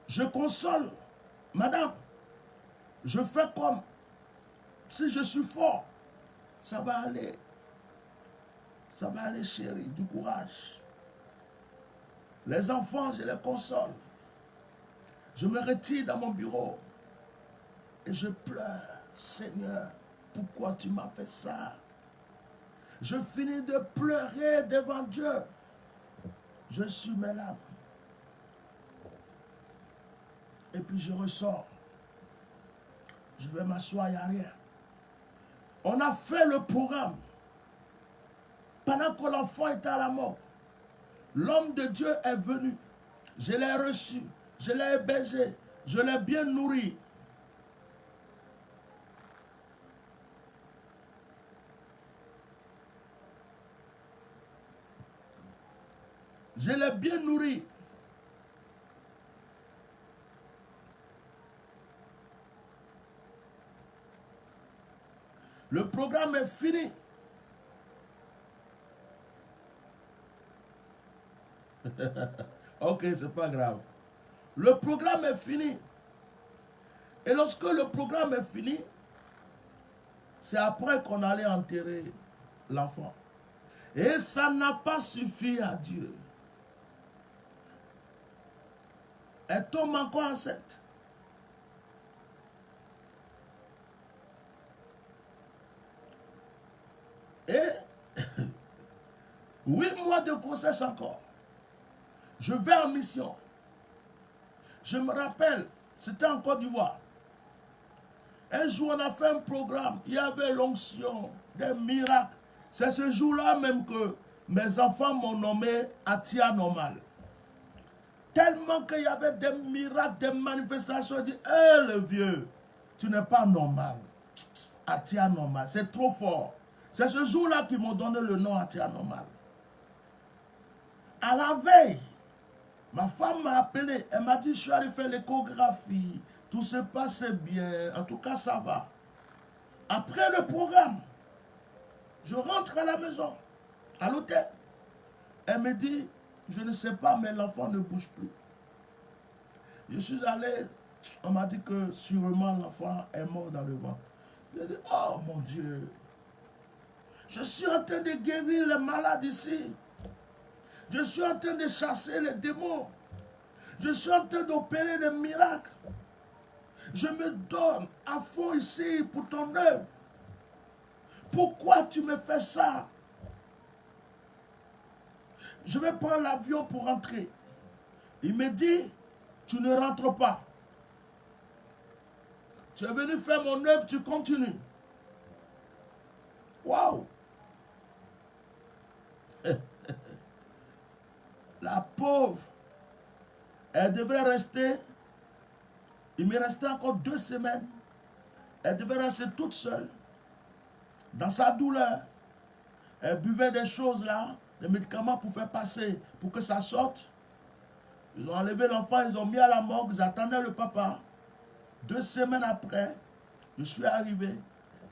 je console, madame, je fais comme, si je suis fort, ça va aller, chérie, du courage. Les enfants, je les console. Je me retire dans mon bureau et je pleure. Seigneur, pourquoi tu m'as fait ça? Je finis de pleurer devant Dieu. Je suis mes larmes. Et puis je ressors. Je vais m'asseoir, il n'y a rien. On a fait le programme. Pendant que l'enfant était à la mort, l'homme de Dieu est venu. Je l'ai reçu. Je l'ai hébergé. Je l'ai bien nourri. Je l'ai bien nourri. Le programme est fini. Ok, c'est pas grave. Le programme est fini. Et lorsque le programme est fini, c'est après qu'on allait enterrer l'enfant. Et ça n'a pas suffi à Dieu. Elle tombe encore enceinte. Et 8 mois de grossesse encore. Je vais en mission. Je me rappelle, c'était en Côte d'Ivoire. Un jour, on a fait un programme. Il y avait l'onction, des miracles. C'est ce jour-là même que mes enfants m'ont nommé Atia Normal. Tellement qu'il y avait des miracles, des manifestations. Je dis, hé le vieux, tu n'es pas normal. Atia Normal, c'est trop fort. C'est ce jour-là qu'ils m'ont donné le nom Atia Normal. À la veille, ma femme m'a appelé. Elle m'a dit, je suis allé faire l'échographie. Tout se passait bien. En tout cas, ça va. Après le programme, je rentre à la maison, à l'hôtel. Elle me dit, je ne sais pas, mais l'enfant ne bouge plus. Je suis allé, on m'a dit que sûrement l'enfant est mort dans le ventre. J'ai dit, oh mon Dieu, je suis en train de guérir les malades ici. Je suis en train de chasser les démons. Je suis en train d'opérer des miracles. Je me donne à fond ici pour ton œuvre. Pourquoi tu me fais ça? Je vais prendre l'avion pour rentrer. Il me dit, tu ne rentres pas. Tu es venu faire mon œuvre, tu continues. Waouh! La pauvre, elle devrait rester, il me restait encore 2 semaines. Elle devait rester toute seule, dans sa douleur. Elle buvait des choses là, des médicaments pour faire passer, pour que ça sorte. Ils ont enlevé l'enfant, ils ont mis à la morgue, j'attendais le papa. 2 semaines après, je suis arrivé.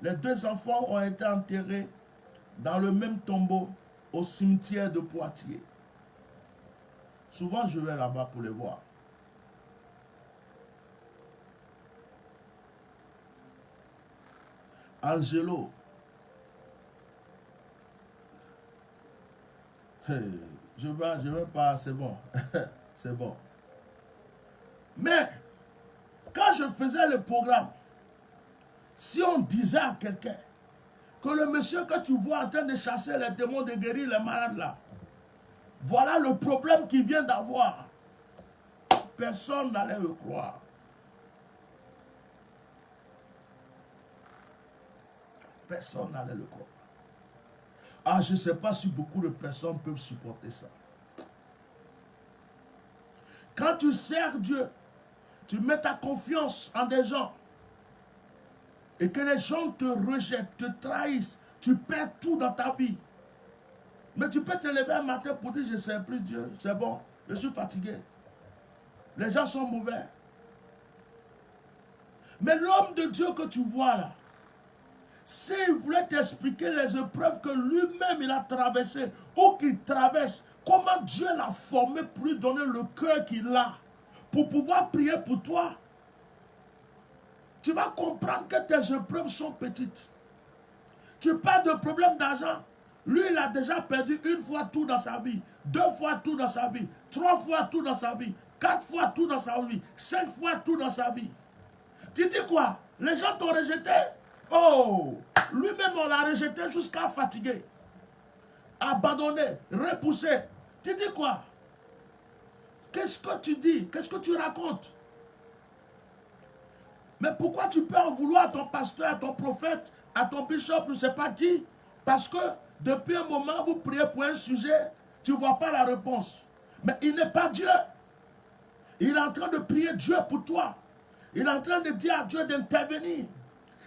Les 2 enfants ont été enterrés dans le même tombeau au cimetière de Poitiers. Souvent, je vais là-bas pour les voir. Angelo. Je vais pas, c'est bon. C'est bon. Mais, quand je faisais le programme, si on disait à quelqu'un que le monsieur que tu vois en train de chasser les démons, de guérir les malades là, voilà le problème qu'il vient d'avoir, personne n'allait le croire. Personne n'allait le croire. Ah, je ne sais pas si beaucoup de personnes peuvent supporter ça. Quand tu sers Dieu, tu mets ta confiance en des gens et que les gens te rejettent, te trahissent, tu perds tout dans ta vie. Mais tu peux te lever un matin pour dire je ne sers plus Dieu, c'est bon, je suis fatigué. Les gens sont mauvais. Mais l'homme de Dieu que tu vois là, s'il voulait t'expliquer les épreuves que lui-même il a traversées ou qu'il traverse, comment Dieu l'a formé pour lui donner le cœur qu'il a, pour pouvoir prier pour toi, tu vas comprendre que tes épreuves sont petites. Tu parles de problème d'argent. Lui, il a déjà perdu 1 fois tout dans sa vie, 2 fois tout dans sa vie, 3 fois tout dans sa vie, 4 fois tout dans sa vie, 5 fois tout dans sa vie. Tu dis quoi? Les gens t'ont rejeté? Oh! Lui-même, on l'a rejeté jusqu'à fatiguer, abandonné, repoussé. Tu dis quoi? Qu'est-ce que tu dis? Qu'est-ce que tu racontes? Mais pourquoi tu peux en vouloir à ton pasteur, à ton prophète, à ton bishop, je ne sais pas qui? Parce que depuis un moment, vous priez pour un sujet, tu ne vois pas la réponse. Mais il n'est pas Dieu. Il est en train de prier Dieu pour toi. Il est en train de dire à Dieu d'intervenir.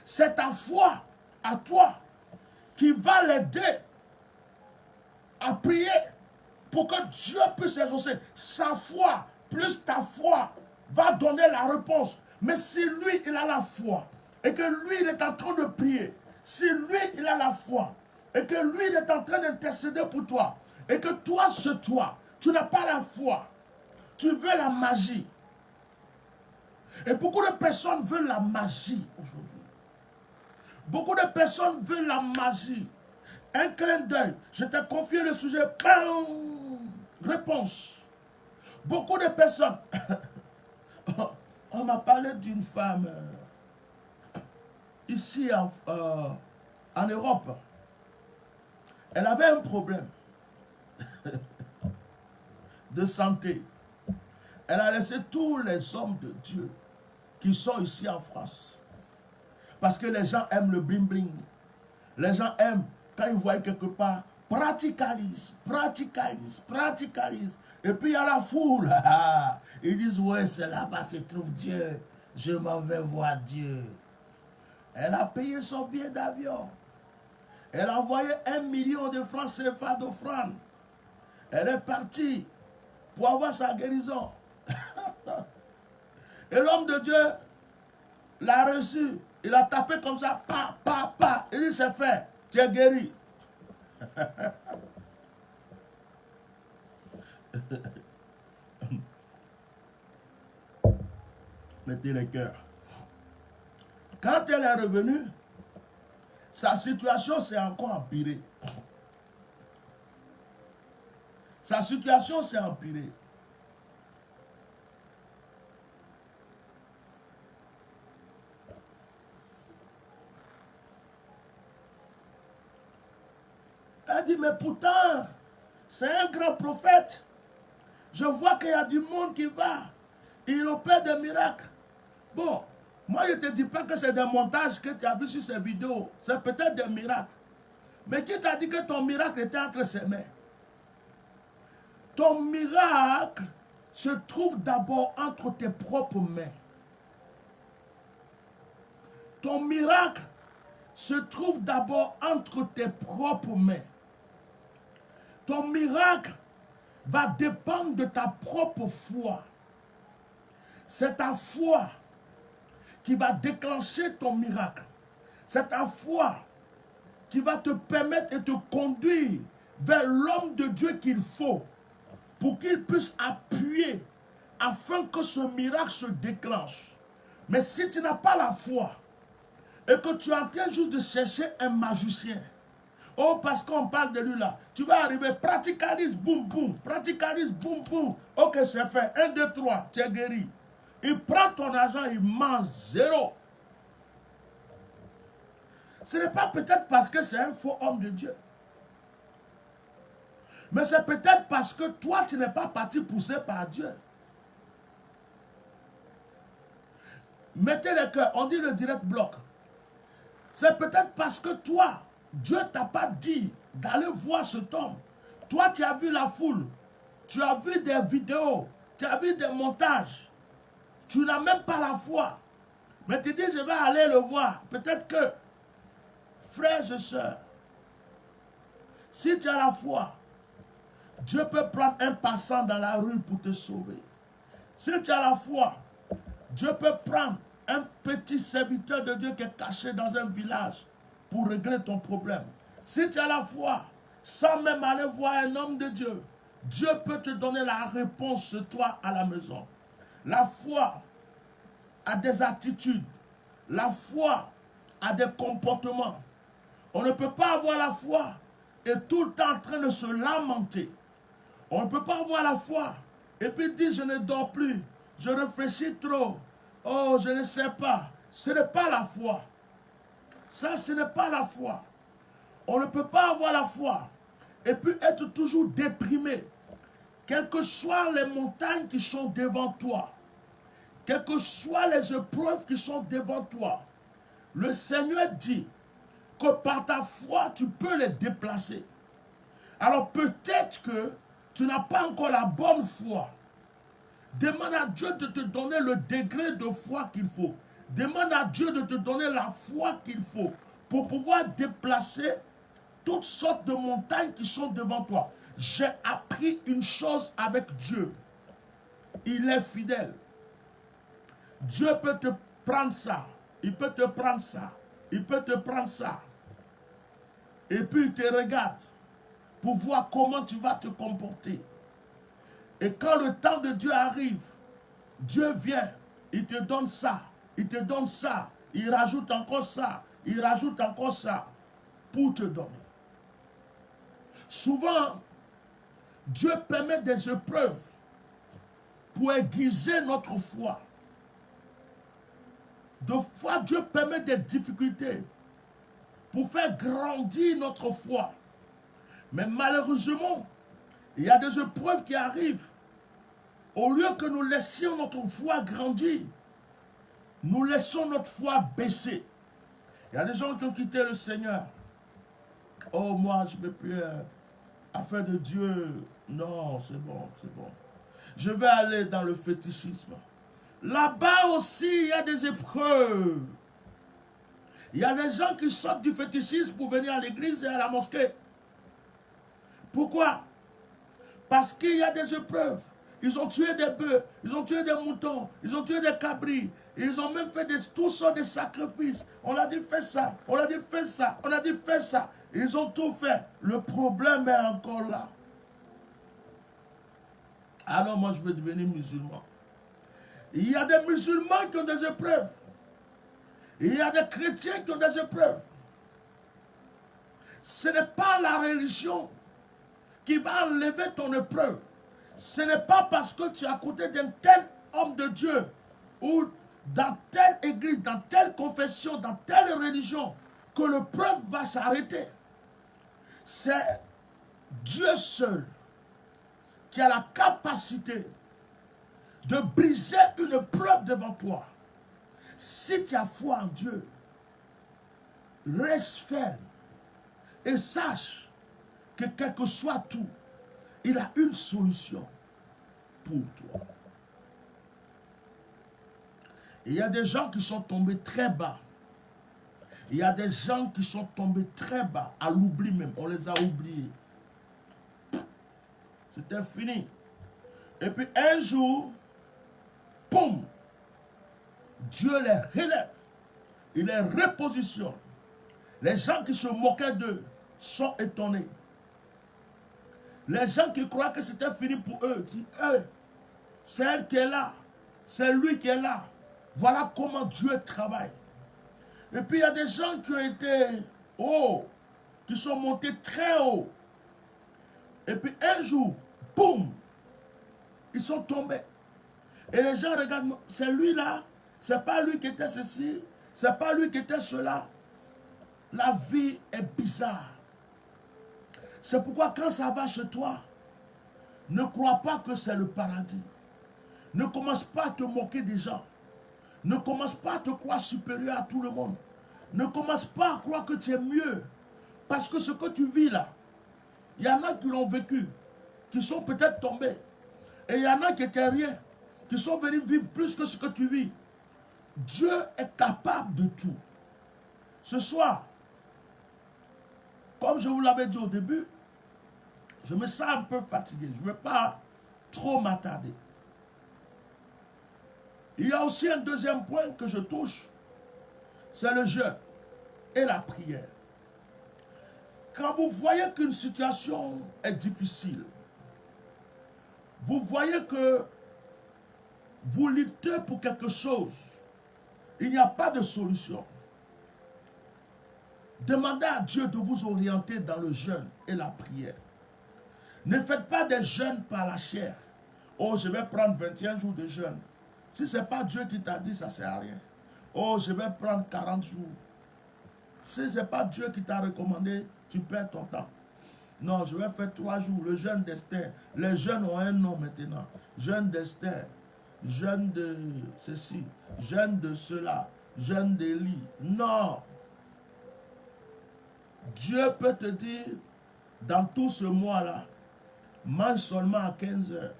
C'est ta foi à toi qui va l'aider à prier pour que Dieu puisse exaucer. Sa foi plus ta foi va donner la réponse. Mais si lui, il a la foi et que lui, il est en train de prier, si lui, il a la foi et que lui, il est en train d'intercéder pour toi et que toi, tu n'as pas la foi, tu veux la magie. Et beaucoup de personnes veulent la magie aujourd'hui. Beaucoup de personnes veulent la magie. Un clin d'œil, je t'ai confié le sujet, bam, réponse. Beaucoup de personnes, on m'a parlé d'une femme ici en Europe. Elle avait un problème de santé. Elle a laissé tous les hommes de Dieu qui sont ici en France. Parce que les gens aiment le bling-bling. Les gens aiment, quand ils voient quelque part, practicalise. Et puis il y a la foule. Ils disent, ouais, c'est là-bas se trouve Dieu. Je m'en vais voir Dieu. Elle a payé son billet d'avion. Elle a envoyé 1 million de francs CFA d'offrande. Elle est partie pour avoir sa guérison. Et l'homme de Dieu l'a reçu. Il a tapé comme ça, pa. Il dit, c'est fait, tu es guéri. Mettez les cœurs. Quand elle est revenue, sa situation s'est encore empirée. Sa situation s'est empirée. Elle dit, mais pourtant, c'est un grand prophète. Je vois qu'il y a du monde qui va. Il opère des miracles. Bon, moi je ne te dis pas que c'est des montages que tu as vus sur ces vidéos. C'est peut-être des miracles. Mais qui t'a dit que ton miracle était entre ses mains? Ton miracle se trouve d'abord entre tes propres mains. Ton miracle se trouve d'abord entre tes propres mains. Ton miracle va dépendre de ta propre foi. C'est ta foi qui va déclencher ton miracle. C'est ta foi qui va te permettre et te conduire vers l'homme de Dieu qu'il faut pour qu'il puisse appuyer afin que ce miracle se déclenche. Mais si tu n'as pas la foi et que tu es en train juste de chercher un magicien, oh, parce qu'on parle de lui là, tu vas arriver, praticalis, boum, boum, praticalis, boum, boum. Ok, c'est fait, 1, 2, 3, tu es guéri. Il prend ton argent, il mange zéro. Ce n'est pas peut-être parce que c'est un faux homme de Dieu. Mais c'est peut-être parce que toi, tu n'es pas parti pousser par Dieu. Mettez le cœur, on dit le direct bloc. C'est peut-être parce que toi, Dieu ne t'a pas dit d'aller voir cet homme. Toi, tu as vu la foule. Tu as vu des vidéos. Tu as vu des montages. Tu n'as même pas la foi. Mais tu dis, je vais aller le voir. Peut-être que, frères et sœurs, si tu as la foi, Dieu peut prendre un passant dans la rue pour te sauver. Si tu as la foi, Dieu peut prendre un petit serviteur de Dieu qui est caché dans un village pour régler ton problème. Si tu as la foi, sans même aller voir un homme de Dieu, Dieu peut te donner la réponse chez toi à la maison. La foi a des attitudes. La foi a des comportements. On ne peut pas avoir la foi et tout le temps en train de se lamenter. On ne peut pas avoir la foi et puis dire je ne dors plus, je réfléchis trop, oh je ne sais pas. Ce n'est pas la foi. Ça, ce n'est pas la foi. On ne peut pas avoir la foi et puis être toujours déprimé. Quelles que soient les montagnes qui sont devant toi, quelles que soient les épreuves qui sont devant toi, le Seigneur dit que par ta foi, tu peux les déplacer. Alors peut-être que tu n'as pas encore la bonne foi. Demande à Dieu de te donner le degré de foi qu'il faut. Demande à Dieu de te donner la foi qu'il faut pour pouvoir déplacer toutes sortes de montagnes qui sont devant toi. J'ai appris une chose avec Dieu. Il est fidèle. Dieu peut te prendre ça. Il peut te prendre ça. Il peut te prendre ça. Et puis il te regarde pour voir comment tu vas te comporter. Et quand le temps de Dieu arrive, Dieu vient, il te donne ça, il te donne ça, il rajoute encore ça, il rajoute encore ça pour te donner. Souvent, Dieu permet des épreuves pour aiguiser notre foi. De fois, Dieu permet des difficultés pour faire grandir notre foi. Mais malheureusement, il y a des épreuves qui arrivent. Au lieu que nous laissions notre foi grandir, nous laissons notre foi baisser. Il y a des gens qui ont quitté le Seigneur. Oh, moi, je ne peux plus affaire de Dieu. Non, c'est bon, c'est bon. Je vais aller dans le fétichisme. Là-bas aussi, il y a des épreuves. Il y a des gens qui sortent du fétichisme pour venir à l'église et à la mosquée. Pourquoi? Parce qu'il y a des épreuves. Ils ont tué des bœufs, ils ont tué des moutons, ils ont tué des cabris. Ils ont même fait toutes sortes de sacrifices. On a dit fais ça, on a dit fais ça, on a dit fais ça. Ils ont tout fait. Le problème est encore là. Alors moi je veux devenir musulman. Il y a des musulmans qui ont des épreuves. Il y a des chrétiens qui ont des épreuves. Ce n'est pas la religion qui va enlever ton épreuve. Ce n'est pas parce que tu es à côté d'un tel homme de Dieu ou dans telle église, dans telle confession, dans telle religion que l'épreuve va s'arrêter. C'est Dieu seul qui a la capacité de briser une épreuve devant toi. Si tu as foi en Dieu, reste ferme et sache que quel que soit tout, il a une solution pour toi. Il y a des gens qui sont tombés très bas. Il y a des gens qui sont tombés très bas, à l'oubli même. On les a oubliés. C'était fini. Et puis un jour, boum, Dieu les relève. Il les repositionne. Les gens qui se moquaient d'eux sont étonnés. Les gens qui croient que c'était fini pour eux disent, c'est elle qui est là, c'est lui qui est là. Voilà comment Dieu travaille. Et puis il y a des gens qui ont été hauts, qui sont montés très haut. Et puis un jour, boum, ils sont tombés. Et les gens regardent, c'est lui là, c'est pas lui qui était ceci, c'est pas lui qui était cela. La vie est bizarre. C'est pourquoi quand ça va chez toi, ne crois pas que c'est le paradis. Ne commence pas à te moquer des gens. Ne commence pas à te croire supérieur à tout le monde. Ne commence pas à croire que tu es mieux. Parce que ce que tu vis là, il y en a qui l'ont vécu, qui sont peut-être tombés. Et il y en a qui étaient rien, qui sont venus vivre plus que ce que tu vis. Dieu est capable de tout. Ce soir, comme je vous l'avais dit au début, je me sens un peu fatigué. Je ne veux pas trop m'attarder. Il y a aussi un deuxième point que je touche, c'est le jeûne et la prière. Quand vous voyez qu'une situation est difficile, vous voyez que vous luttez pour quelque chose, il n'y a pas de solution. Demandez à Dieu de vous orienter dans le jeûne et la prière. Ne faites pas des jeûnes par la chair. Oh, je vais prendre 21 jours de jeûne. Si ce n'est pas Dieu qui t'a dit, ça ne sert à rien. Oh, je vais prendre 40 jours. Si ce n'est pas Dieu qui t'a recommandé, tu perds ton temps. Non, je vais faire 3 jours. Le jeûne d'Esther. Les jeûnes ont un nom maintenant. Jeûne d'Esther. Jeûne de ceci. Jeûne de cela. Jeûne d'Élie. Non. Dieu peut te dire, dans tout ce mois-là, mange seulement à 15 heures.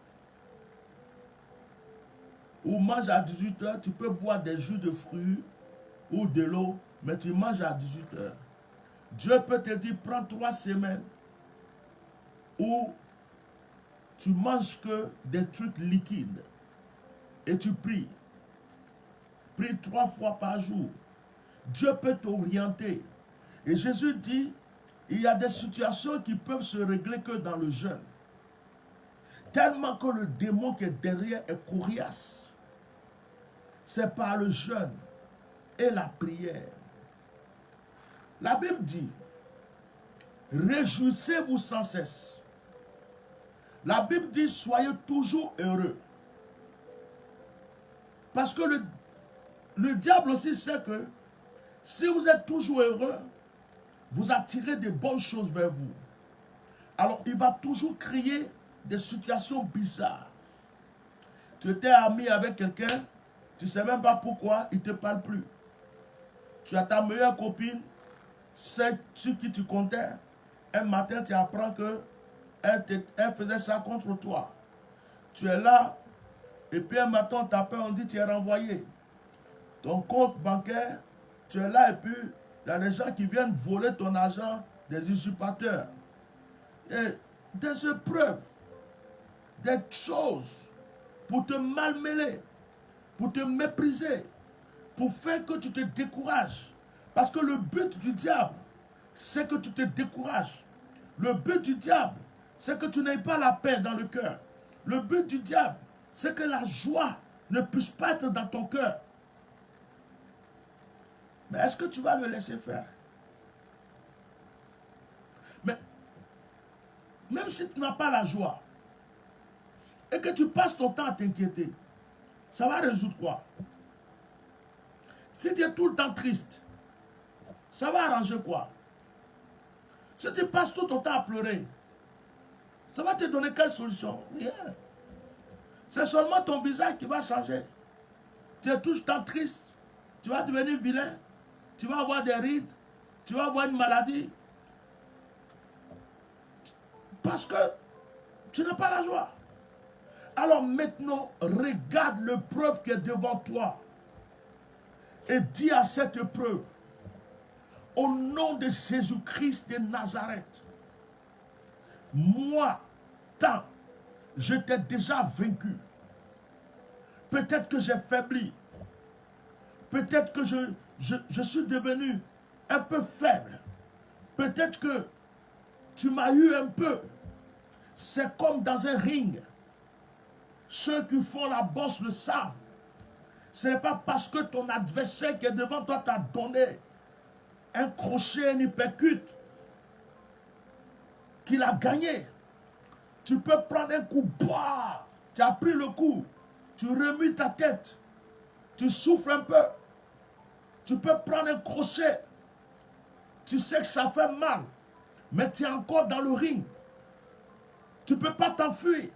Ou mange à 18 heures. Tu peux boire des jus de fruits ou de l'eau, mais tu manges à 18 heures. Dieu peut te dire, prends 3 semaines où tu manges que des trucs liquides et tu pries. Prie 3 fois par jour. Dieu peut t'orienter. Et Jésus dit, il y a des situations qui peuvent se régler que dans le jeûne. Tellement que le démon qui est derrière est coriace. C'est par le jeûne et la prière. La Bible dit, réjouissez-vous sans cesse. La Bible dit, soyez toujours heureux. Parce que le diable aussi sait que si vous êtes toujours heureux, vous attirez des bonnes choses vers vous. Alors, il va toujours créer des situations bizarres. Tu étais ami avec quelqu'un, tu ne sais même pas pourquoi, il ne te parle plus. Tu as ta meilleure copine, c'est sur qui tu comptais. Un matin, tu apprends qu'elle faisait ça contre toi. Tu es là, et puis un matin, on t'appelle, on dit tu es renvoyé. Ton compte bancaire, tu es là, et puis il y a des gens qui viennent voler ton argent, des usurpateurs. Et des épreuves, des choses pour te malmêler, pour te mépriser, pour faire que tu te décourages. Parce que le but du diable, c'est que tu te décourages. Le but du diable, c'est que tu n'aies pas la paix dans le cœur. Le but du diable, c'est que la joie ne puisse pas être dans ton cœur. Mais est-ce que tu vas le laisser faire? Mais même si tu n'as pas la joie et que tu passes ton temps à t'inquiéter, ça va résoudre quoi? Si tu es tout le temps triste, ça va arranger quoi? Si tu passes tout ton temps à pleurer, ça va te donner quelle solution? Rien. C'est seulement ton visage qui va changer. Tu es tout le temps triste, tu vas devenir vilain, tu vas avoir des rides, tu vas avoir une maladie. Parce que tu n'as pas la joie. Alors maintenant, regarde l'épreuve qui est devant toi et dis à cette épreuve, au nom de Jésus-Christ de Nazareth, moi, tant, je t'ai déjà vaincu. Peut-être que j'ai faibli. Peut-être que je suis devenu un peu faible. Peut-être que tu m'as eu un peu. C'est comme dans un ring. Ceux qui font la boxe le savent. Ce n'est pas parce que ton adversaire qui est devant toi t'a donné un crochet, un uppercut, qu'il a gagné. Tu peux prendre un coup, bah, tu as pris le coup, tu remues ta tête, tu souffles un peu, tu peux prendre un crochet, tu sais que ça fait mal, mais tu es encore dans le ring. Tu ne peux pas t'enfuir.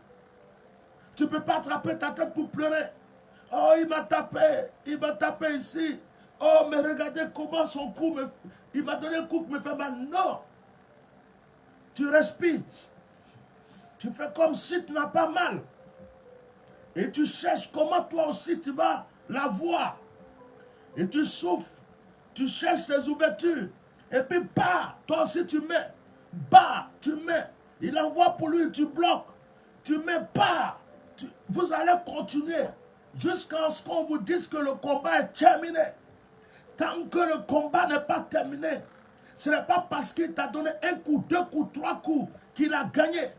Tu ne peux pas attraper ta tête pour pleurer. Oh, il m'a tapé ici. Oh, mais regardez comment son coup il m'a donné un coup qui me fait mal. Non. Tu respires. Tu fais comme si tu n'as pas mal. Et tu cherches comment toi aussi tu vas la voir. Et tu souffles. Tu cherches ses ouvertures. Et puis, bah, toi aussi tu mets. Bah, tu mets. Il envoie pour lui, tu bloques. Tu mets pas. Vous allez continuer jusqu'à ce qu'on vous dise que le combat est terminé. Tant que le combat n'est pas terminé, ce n'est pas parce qu'il t'a donné un coup, 2 coups, 3 coups qu'il a gagné.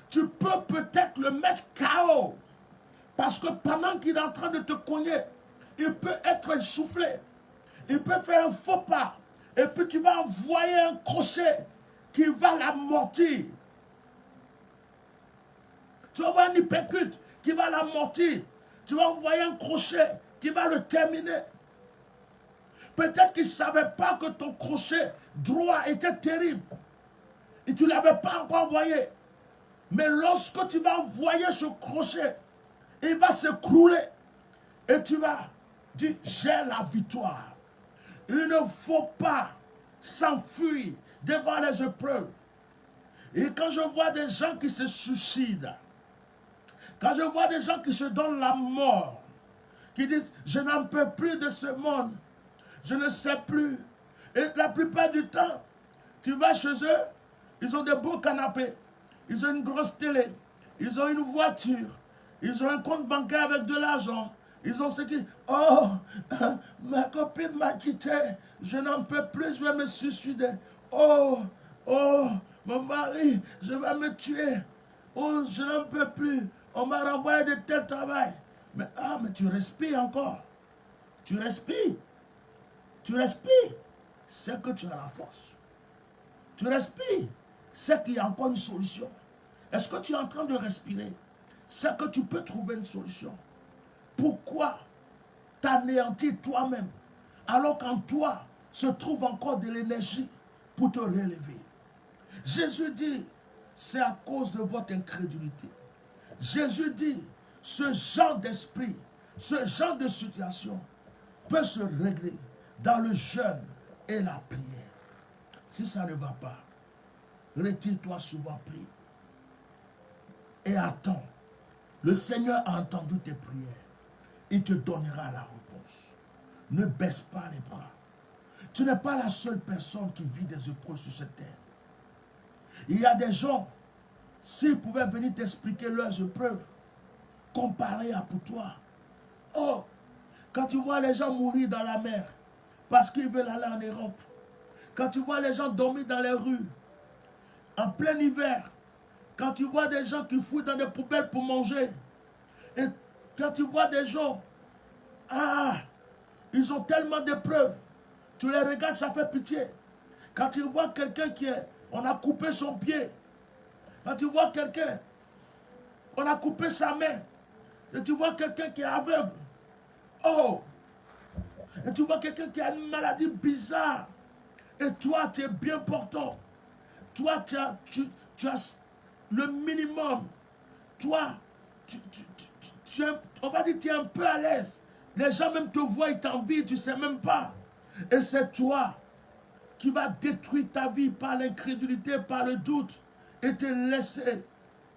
Tu peux peut-être le mettre KO. Parce que pendant qu'il est en train de te cogner, il peut être essoufflé. Il peut faire un faux pas. Et puis tu vas envoyer un crochet qui va l'amortir. Tu vas avoir un uppercut qui va l'amortir. Tu vas envoyer un crochet qui va le terminer. Peut-être qu'il ne savait pas que ton crochet droit était terrible. Et tu ne l'avais pas encore envoyé. Mais lorsque tu vas envoyer ce crochet, il va s'écrouler. Et tu vas dire, j'ai la victoire. Il ne faut pas s'enfuir devant les épreuves. Et quand je vois des gens qui se suicident, quand je vois des gens qui se donnent la mort, qui disent, je n'en peux plus de ce monde, je ne sais plus. Et la plupart du temps, tu vas chez eux, ils ont des beaux canapés, ils ont une grosse télé, ils ont une voiture, ils ont un compte bancaire avec de l'argent, ils ont ce qui... Oh, ma copine m'a quitté, je n'en peux plus, je vais me suicider. Oh, mon mari, je vais me tuer. Oh, je n'en peux plus. On m'a renvoyé de tel travail. Mais tu respires encore. Tu respires. Tu respires. C'est que tu as la force. Tu respires. C'est qu'il y a encore une solution. Est-ce que tu es en train de respirer? C'est que tu peux trouver une solution. Pourquoi t'anéantir toi-même alors qu'en toi se trouve encore de l'énergie pour te relever? Jésus dit, c'est à cause de votre incrédulité. Jésus dit, ce genre d'esprit, ce genre de situation peut se régler dans le jeûne et la prière. Si ça ne va pas, retire-toi souvent, prie. Et attends. Le Seigneur a entendu tes prières. Il te donnera la réponse. Ne baisse pas les bras. Tu n'es pas la seule personne qui vit des épreuves sur cette terre. Il y a des gens, s'ils pouvaient venir t'expliquer leurs épreuves, comparées à pour toi. Oh, quand tu vois les gens mourir dans la mer, parce qu'ils veulent aller en Europe, quand tu vois les gens dormir dans les rues, en plein hiver, quand tu vois des gens qui fouillent dans des poubelles pour manger, et quand tu vois des gens, ils ont tellement d'épreuves, tu les regardes, ça fait pitié. Quand tu vois quelqu'un on a coupé son pied, quand tu vois quelqu'un, on a coupé sa main, et tu vois quelqu'un qui est aveugle, oh, et tu vois quelqu'un qui a une maladie bizarre, et toi, tu es bien portant, toi, tu as le minimum, toi, on va dire que tu es un peu à l'aise. Les gens même te voient, ils t'envient, tu ne sais même pas. Et c'est toi qui vas détruire ta vie par l'incrédulité, par le doute, et te laisser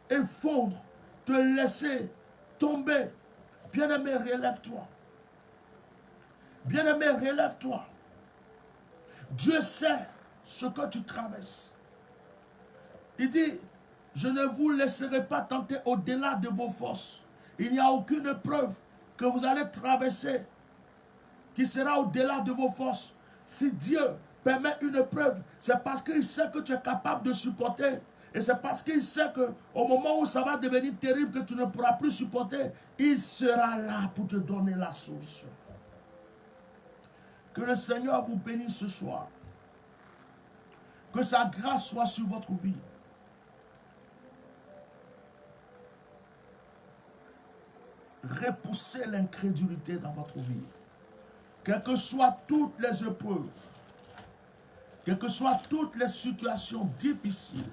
effondre, te laisser tomber. Bien-aimé, relève-toi. Bien-aimé, relève-toi. Dieu sait ce que tu traverses. Il dit, je ne vous laisserai pas tenter au-delà de vos forces. Il n'y a aucune épreuve que vous allez traverser qui sera au-delà de vos forces. Si Dieu permet une épreuve, c'est parce qu'il sait que tu es capable de supporter. Et c'est parce qu'il sait qu'au moment où ça va devenir terrible, que tu ne pourras plus supporter, il sera là pour te donner la solution. Que le Seigneur vous bénisse ce soir. Que sa grâce soit sur votre vie. Repoussez l'incrédulité dans votre vie. Quelles que soient toutes les épreuves, quelles que soient toutes les situations difficiles,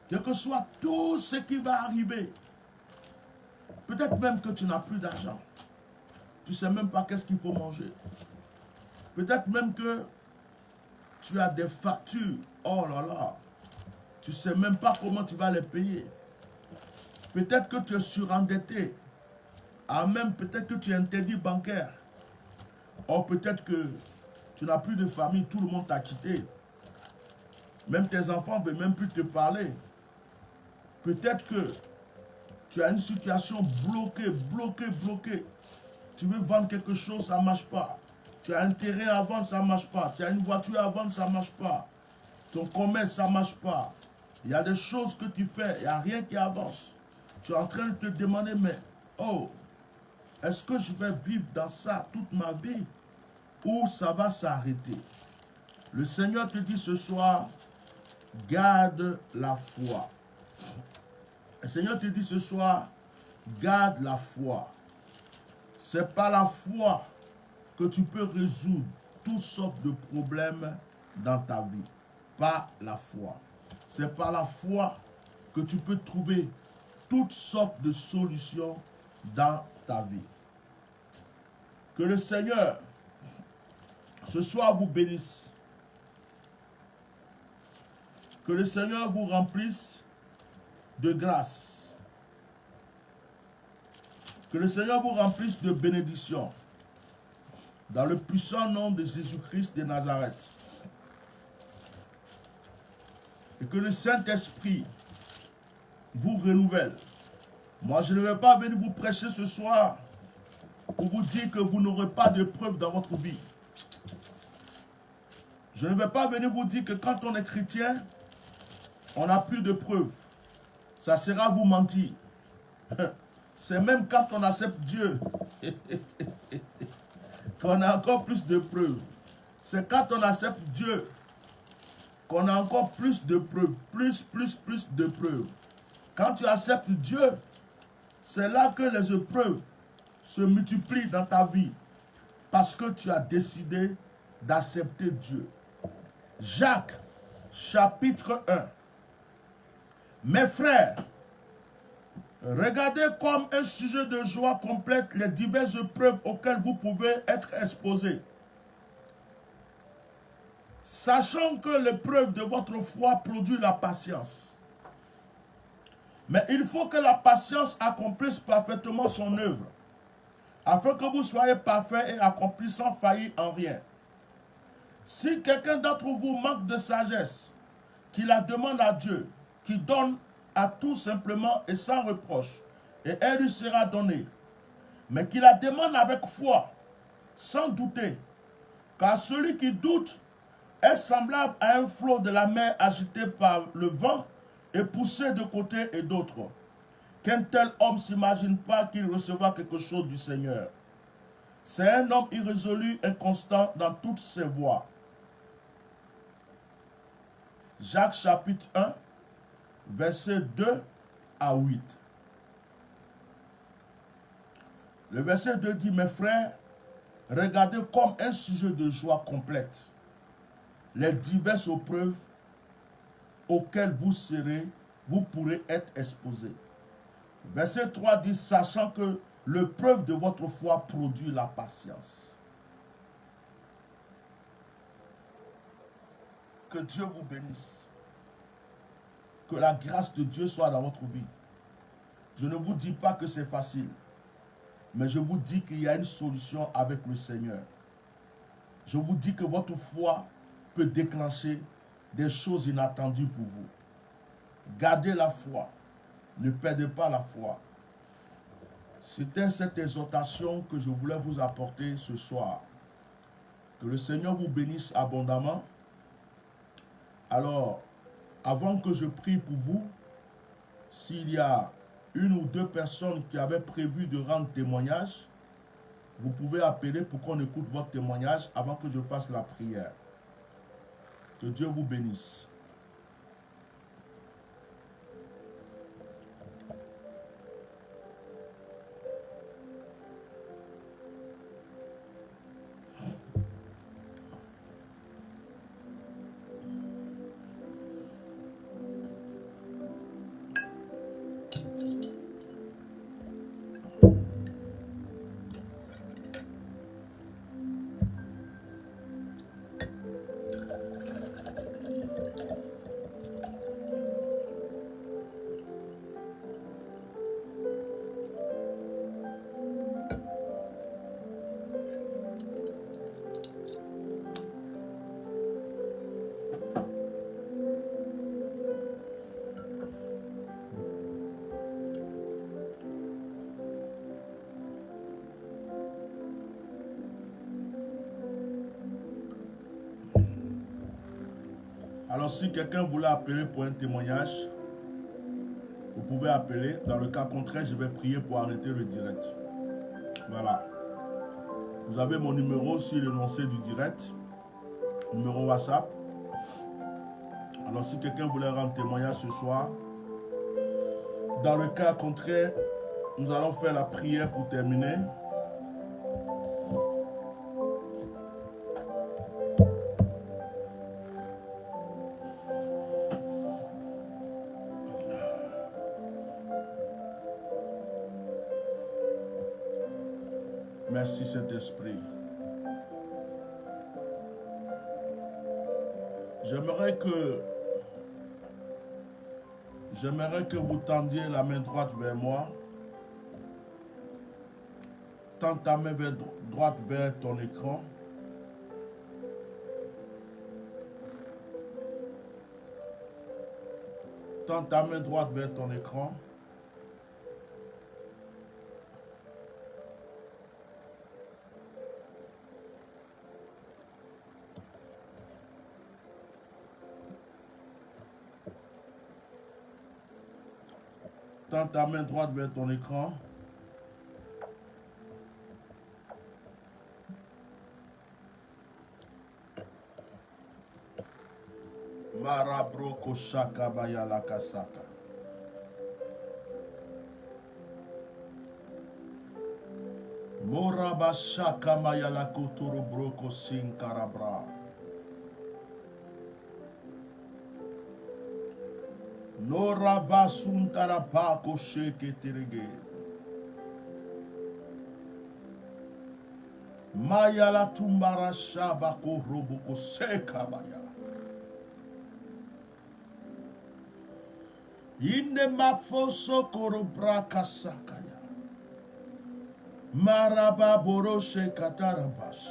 quel que soit tout ce qui va arriver, peut-être même que tu n'as plus d'argent, tu ne sais même pas qu'est-ce qu'il faut manger. Peut-être même que tu as des factures, oh là là, tu ne sais même pas comment tu vas les payer. Peut-être que tu es surendetté, même peut-être que tu es interdit bancaire. Or peut-être que tu n'as plus de famille, tout le monde t'a quitté. Même tes enfants ne veulent même plus te parler. Peut-être que tu as une situation bloquée. Tu veux vendre quelque chose, ça ne marche pas. Tu as un terrain à vendre, ça ne marche pas. Tu as une voiture à vendre, ça ne marche pas. Ton commerce, ça ne marche pas. Il y a des choses que tu fais, il n'y a rien qui avance. Tu es en train de te demander, mais oh, est-ce que je vais vivre dans ça toute ma vie ou ça va s'arrêter? Le Seigneur te dit ce soir, garde la foi. Le Seigneur te dit ce soir, garde la foi. C'est par la foi que tu peux résoudre toutes sortes de problèmes dans ta vie. Par la foi. C'est par la foi que tu peux trouver toutes sortes de solutions dans ta vie. Que le Seigneur, ce soir, vous bénisse. Que le Seigneur vous remplisse de grâce. Que le Seigneur vous remplisse de bénédiction. Dans le puissant nom de Jésus-Christ de Nazareth. Et que le Saint-Esprit vous renouvelle. Moi, je ne vais pas venir vous prêcher ce soir pour vous dire que vous n'aurez pas de preuves dans votre vie. Je ne vais pas venir vous dire que quand on est chrétien, on n'a plus de preuves. Ça sera vous mentir. C'est même quand on accepte Dieu qu'on a encore plus de preuves. C'est quand on accepte Dieu qu'on a encore plus de preuves. Plus de preuves. Quand tu acceptes Dieu, c'est là que les épreuves se multiplient dans ta vie. Parce que tu as décidé d'accepter Dieu. Jacques, chapitre 1. Mes frères, regardez comme un sujet de joie complète les diverses épreuves auxquelles vous pouvez être exposés. Sachant que l'épreuve de votre foi produit la patience. Mais il faut que la patience accomplisse parfaitement son œuvre, afin que vous soyez parfaits et accomplis sans faillir en rien. Si quelqu'un d'entre vous manque de sagesse, qu'il la demande à Dieu, qui donne à tout simplement et sans reproche, et elle lui sera donnée. Mais qu'il la demande avec foi, sans douter, car celui qui doute est semblable à un flot de la mer agité par le vent et poussé de côté et d'autre. Qu'un tel homme ne s'imagine pas qu'il recevra quelque chose du Seigneur. C'est un homme irrésolu, inconstant dans toutes ses voies. Jacques chapitre 1, versets 2 à 8. Le verset 2 dit, mes frères, regardez comme un sujet de joie complète les diverses épreuves auxquelles vous pourrez être exposés. Verset 3 dit, sachant que l'épreuve de votre foi produit la patience. Que Dieu vous bénisse. Que la grâce de Dieu soit dans votre vie. Je ne vous dis pas que c'est facile, mais je vous dis qu'il y a une solution avec le Seigneur. Je vous dis que votre foi peut déclencher des choses inattendues pour vous. Gardez la foi. Ne perdez pas la foi. C'était cette exhortation que je voulais vous apporter ce soir. Que le Seigneur vous bénisse abondamment. Alors, avant que je prie pour vous, s'il y a une ou deux personnes qui avaient prévu de rendre témoignage, vous pouvez appeler pour qu'on écoute votre témoignage avant que je fasse la prière. Que Dieu vous bénisse. Alors, si quelqu'un voulait appeler pour un témoignage, vous pouvez appeler. Dans le cas contraire, je vais prier pour arrêter le direct. Voilà. Vous avez mon numéro sur l'énoncé du direct. Numéro WhatsApp. Alors, si quelqu'un voulait rendre témoignage ce soir, dans le cas contraire, nous allons faire la prière pour terminer. Merci Saint-Esprit. J'aimerais que vous tendiez la main droite vers moi. Tends ta main droite vers ton écran. Tends ta main droite vers ton écran. Tends ta main droite vers ton écran. Marabroko shaka bayala kasaka. Moraba shaka mayala kotoro broko sinkarabra. Noraba suntara pako sheke terege. Mayala tumbara shabako roboko seka baya. Inde mafoso korobra kasakaya. Maraba boroshe katarabash.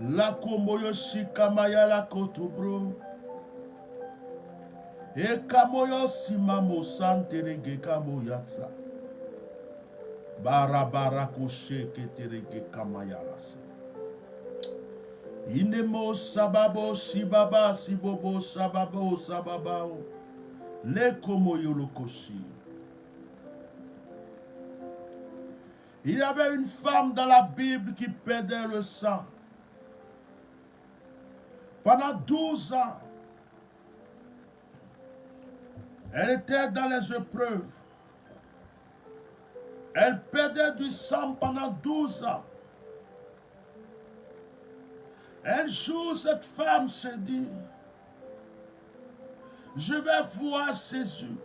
La komboyo shikamaya la kotobro. E kamoyo simamo santerege kamoyatsa. Barabara koshe keterege kamayalasa. Inemo sababo sibaba sibobo sababo sababao. Le komoyolokoshi. Il y avait une femme dans la Bible qui perdait le sang. Pendant 12 ans, elle était dans les épreuves. Elle perdait du sang pendant 12 ans. Un jour, cette femme s'est dit, je vais voir Jésus.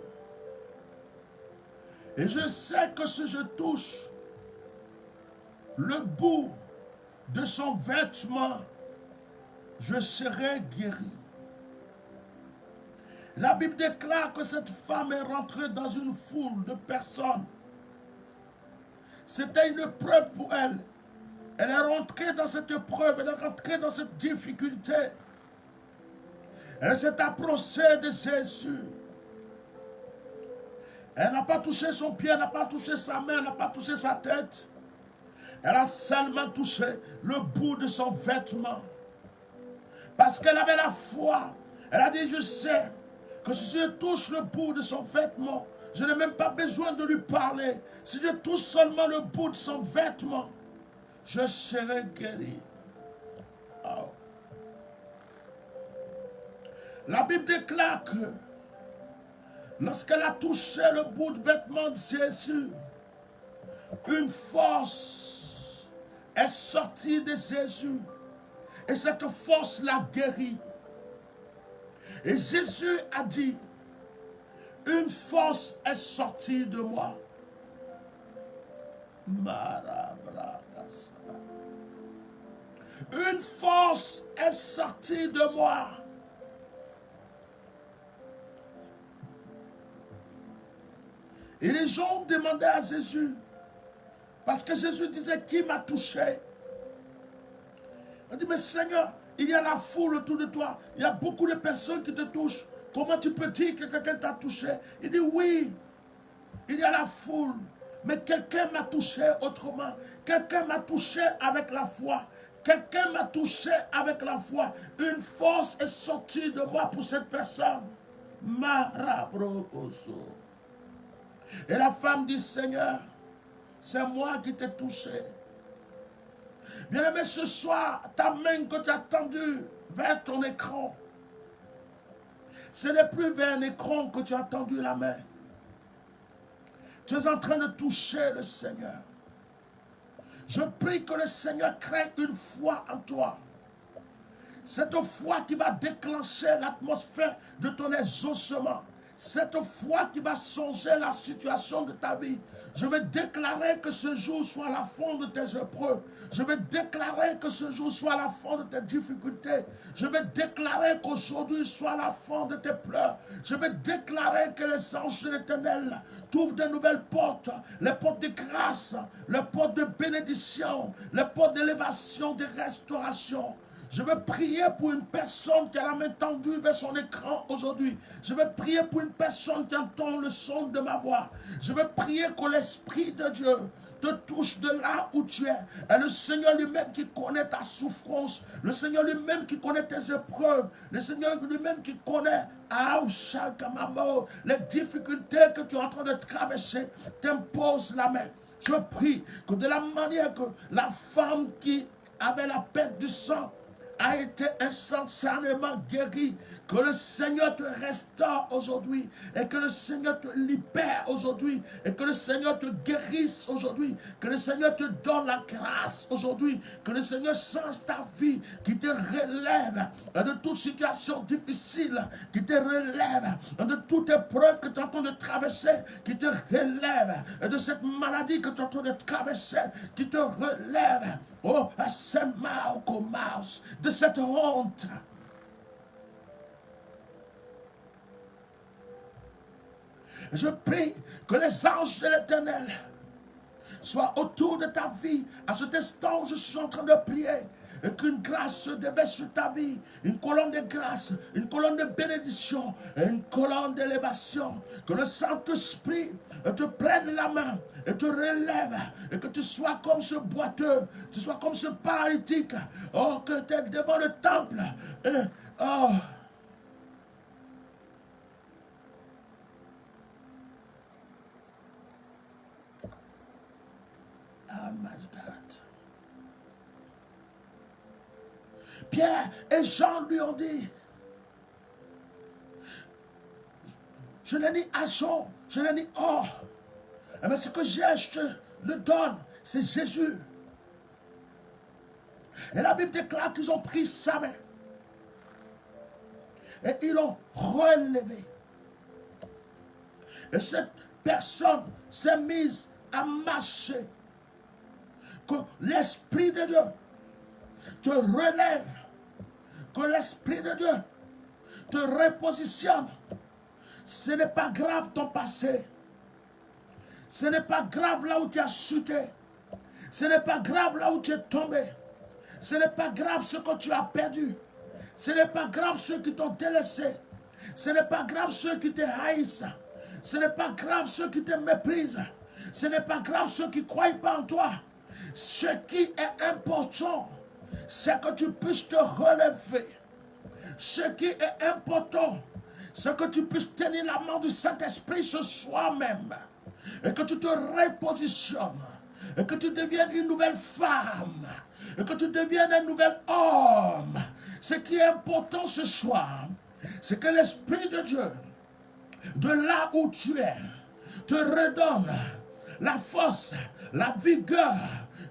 Et je sais que si je touche le bout de son vêtement, je serai guéri. La Bible déclare que cette femme est rentrée dans une foule de personnes. C'était une épreuve pour elle. Elle est rentrée dans cette épreuve, elle est rentrée dans cette difficulté. Elle s'est approchée de Jésus. Elle n'a pas touché son pied, elle n'a pas touché sa main, elle n'a pas touché sa tête. Elle a seulement touché le bout de son vêtement. Parce qu'elle avait la foi. Elle a dit, je sais que si je touche le bout de son vêtement, je n'ai même pas besoin de lui parler. Si je touche seulement le bout de son vêtement, je serai guéri. Oh. La Bible déclare que lorsqu'elle a touché le bout de vêtement de Jésus, une force est sortie de Jésus. Et cette force l'a guéri. Et Jésus a dit, une force est sortie de moi. Une force est sortie de moi. Et les gens demandaient à Jésus, parce que Jésus disait, qui m'a touché? On dit, mais Seigneur, il y a la foule autour de toi. Il y a beaucoup de personnes qui te touchent. Comment tu peux dire que quelqu'un t'a touché? Il dit, oui, il y a la foule. Mais quelqu'un m'a touché autrement. Quelqu'un m'a touché avec la foi. Quelqu'un m'a touché avec la foi. Une force est sortie de moi pour cette personne. Marabrokoso. Et la femme dit, Seigneur, c'est moi qui t'ai touché. Bien-aimé, ce soir, ta main que tu as tendue vers ton écran, ce n'est plus vers un écran que tu as tendu la main. Tu es en train de toucher le Seigneur. Je prie que le Seigneur crée une foi en toi. Cette foi qui va déclencher l'atmosphère de ton exaucement. Cette foi qui va changer la situation de ta vie. Je vais déclarer que ce jour soit la fin de tes épreuves. Je vais déclarer que ce jour soit la fin de tes difficultés. Je vais déclarer qu'aujourd'hui soit la fin de tes pleurs. Je vais déclarer que les anges de l'Éternel t'ouvrent de nouvelles portes. Les portes de grâce, les portes de bénédiction, les portes d'élévation, de restauration. Je vais prier pour une personne qui a la main tendue vers son écran aujourd'hui. Je vais prier pour une personne qui entend le son de ma voix. Je vais prier que l'Esprit de Dieu te touche de là où tu es. Et le Seigneur lui-même qui connaît ta souffrance, le Seigneur lui-même qui connaît tes épreuves, le Seigneur lui-même qui connaît les difficultés que tu es en train de traverser, t'impose la main. Je prie que de la manière que la femme qui avait la perte du sang a été instantanément guéri, que le Seigneur te restaure aujourd'hui, et que le Seigneur te libère aujourd'hui, et que le Seigneur te guérisse aujourd'hui, que le Seigneur te donne la grâce aujourd'hui, que le Seigneur change ta vie, qui te relève de toute situation difficile, qui te relève de toute épreuve que tu es en train de traverser, qui te relève de cette maladie que tu es en train de traverser, qui te relève, oh, à ce mouse, de cette honte. Je prie que les anges de l'Éternel soient autour de ta vie. À cet instant, je suis en train de prier. Et qu'une grâce se déverse sur ta vie. Une colonne de grâce, une colonne de bénédiction, et une colonne d'élévation. Que le Saint-Esprit te prenne la main et te relève. Et que tu sois comme ce boiteux, tu sois comme ce paralytique. Oh, que tu es devant le temple. Et, oh. Oh my God. Pierre et Jean lui ont dit, je n'ai ni argent, je n'ai ni or, mais ce que j'ai, je te le donne, c'est Jésus. Et la Bible déclare qu'ils ont pris sa main et ils l'ont relevé. Et cette personne s'est mise à marcher. Que l'Esprit de Dieu te relève, que l'Esprit de Dieu te repositionne. Ce n'est pas grave ton passé. Ce n'est pas grave là où tu as chuté. Ce n'est pas grave là où tu es tombé. Ce n'est pas grave ce que tu as perdu. Ce n'est pas grave ceux qui t'ont délaissé. Ce n'est pas grave ceux qui te haïssent. Ce n'est pas grave ceux qui te méprisent. Ce n'est pas grave ceux qui ne croient pas en toi. Ce qui est important, c'est que tu puisses te relever. Ce qui est important, c'est que tu puisses tenir la main du Saint-Esprit ce soir même. Et que tu te repositionnes. Et que tu deviennes une nouvelle femme. Et que tu deviennes un nouvel homme. Ce qui est important ce soir, c'est que l'Esprit de Dieu, de là où tu es, te redonne la force, la vigueur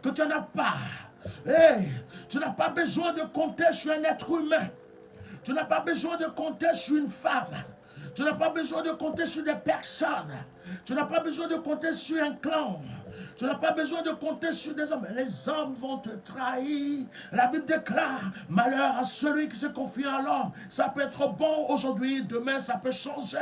que tu n'as pas. Hey, tu n'as pas besoin de compter sur un être humain. Tu n'as pas besoin de compter sur une femme. Tu n'as pas besoin de compter sur des personnes. Tu n'as pas besoin de compter sur un clan. Tu n'as pas besoin de compter sur des hommes. Les hommes vont te trahir. La Bible déclare, malheur à celui qui se confie en l'homme. Ça peut être bon aujourd'hui, demain ça peut changer.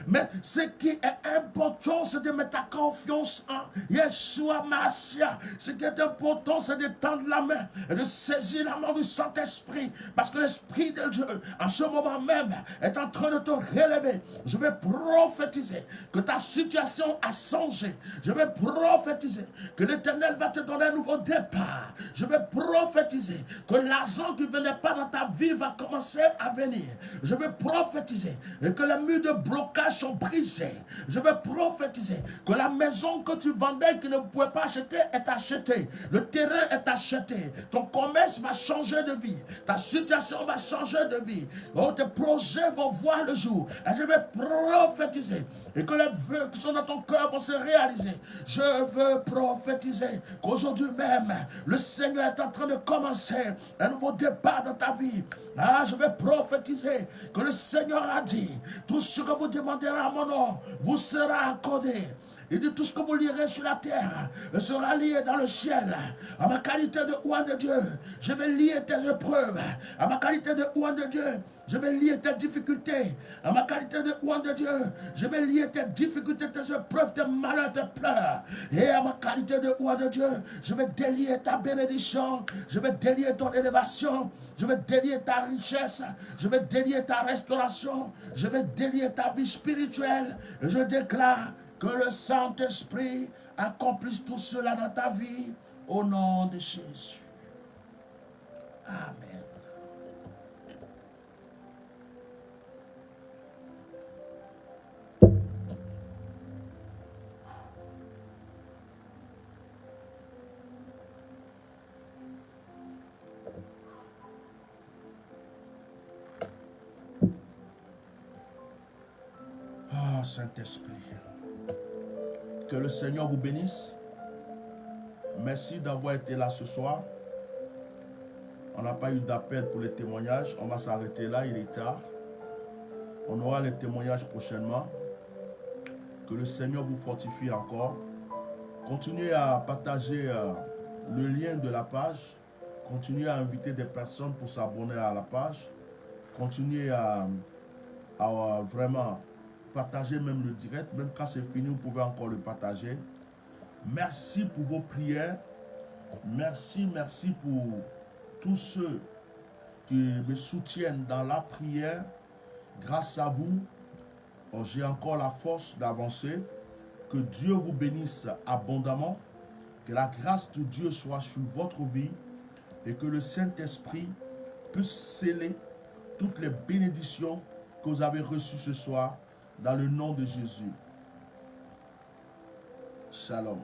Mais ce qui est important, c'est de mettre ta confiance en Yeshua Mashiach. Ce qui est important, c'est de tendre la main et de saisir la main du Saint-Esprit. Parce que l'Esprit de Dieu, en ce moment même, est en train de te relever. Je vais prophétiser que ta situation a changé. Je vais prophétiser que l'Éternel va te donner un nouveau départ. Je vais prophétiser que l'argent qui ne venait pas dans ta vie va commencer à venir. Je vais prophétiser que les murs de blocage sont brisés. Je vais prophétiser que la maison que tu vendais, que tu ne pouvais pas acheter, est achetée. Le terrain est acheté. Ton commerce va changer de vie. Ta situation va changer de vie. Oh, tes projets vont voir le jour. Et je vais prophétiser et que les vœux qui sont dans ton cœur vont se réaliser. Je veux prophétiser qu'aujourd'hui même, le Seigneur est en train de commencer un nouveau départ dans ta vie. Ah, je vais prophétiser que le Seigneur a dit, tout ce que vous demanderez à mon nom vous sera accordé. Il dit tout ce que vous lirez sur la terre sera lié dans le ciel. À ma qualité de roi de Dieu, je vais lier tes épreuves. À ma qualité de roi de Dieu, je vais lier tes difficultés. À ma qualité de roi de Dieu, je vais lier tes difficultés, tes épreuves, tes malheurs, tes pleurs. Et à ma qualité de roi de Dieu, je vais délier ta bénédiction. Je vais délier ton élévation. Je vais délier ta richesse. Je vais délier ta restauration. Je vais délier ta vie spirituelle. Et je déclare que le Saint-Esprit accomplisse tout cela dans ta vie au nom de Jésus. Amen. Ah, Saint-Esprit. Que le Seigneur vous bénisse. Merci d'avoir été là ce soir. On n'a pas eu d'appel pour les témoignages. On va s'arrêter là, il est tard. On aura les témoignages prochainement. Que le Seigneur vous fortifie encore. Continuez à partager le lien de la page. Continuez à inviter des personnes pour s'abonner à la page. Continuez à vraiment partager même le direct. Même quand c'est fini, vous pouvez encore le partager. Merci pour vos prières. Merci pour tous ceux qui me soutiennent dans la prière. Grâce à vous, j'ai encore la force d'avancer. Que Dieu vous bénisse abondamment. Que la grâce de Dieu soit sur votre vie. Et que le Saint-Esprit puisse sceller toutes les bénédictions que vous avez reçues ce soir dans le nom de Jésus. Shalom.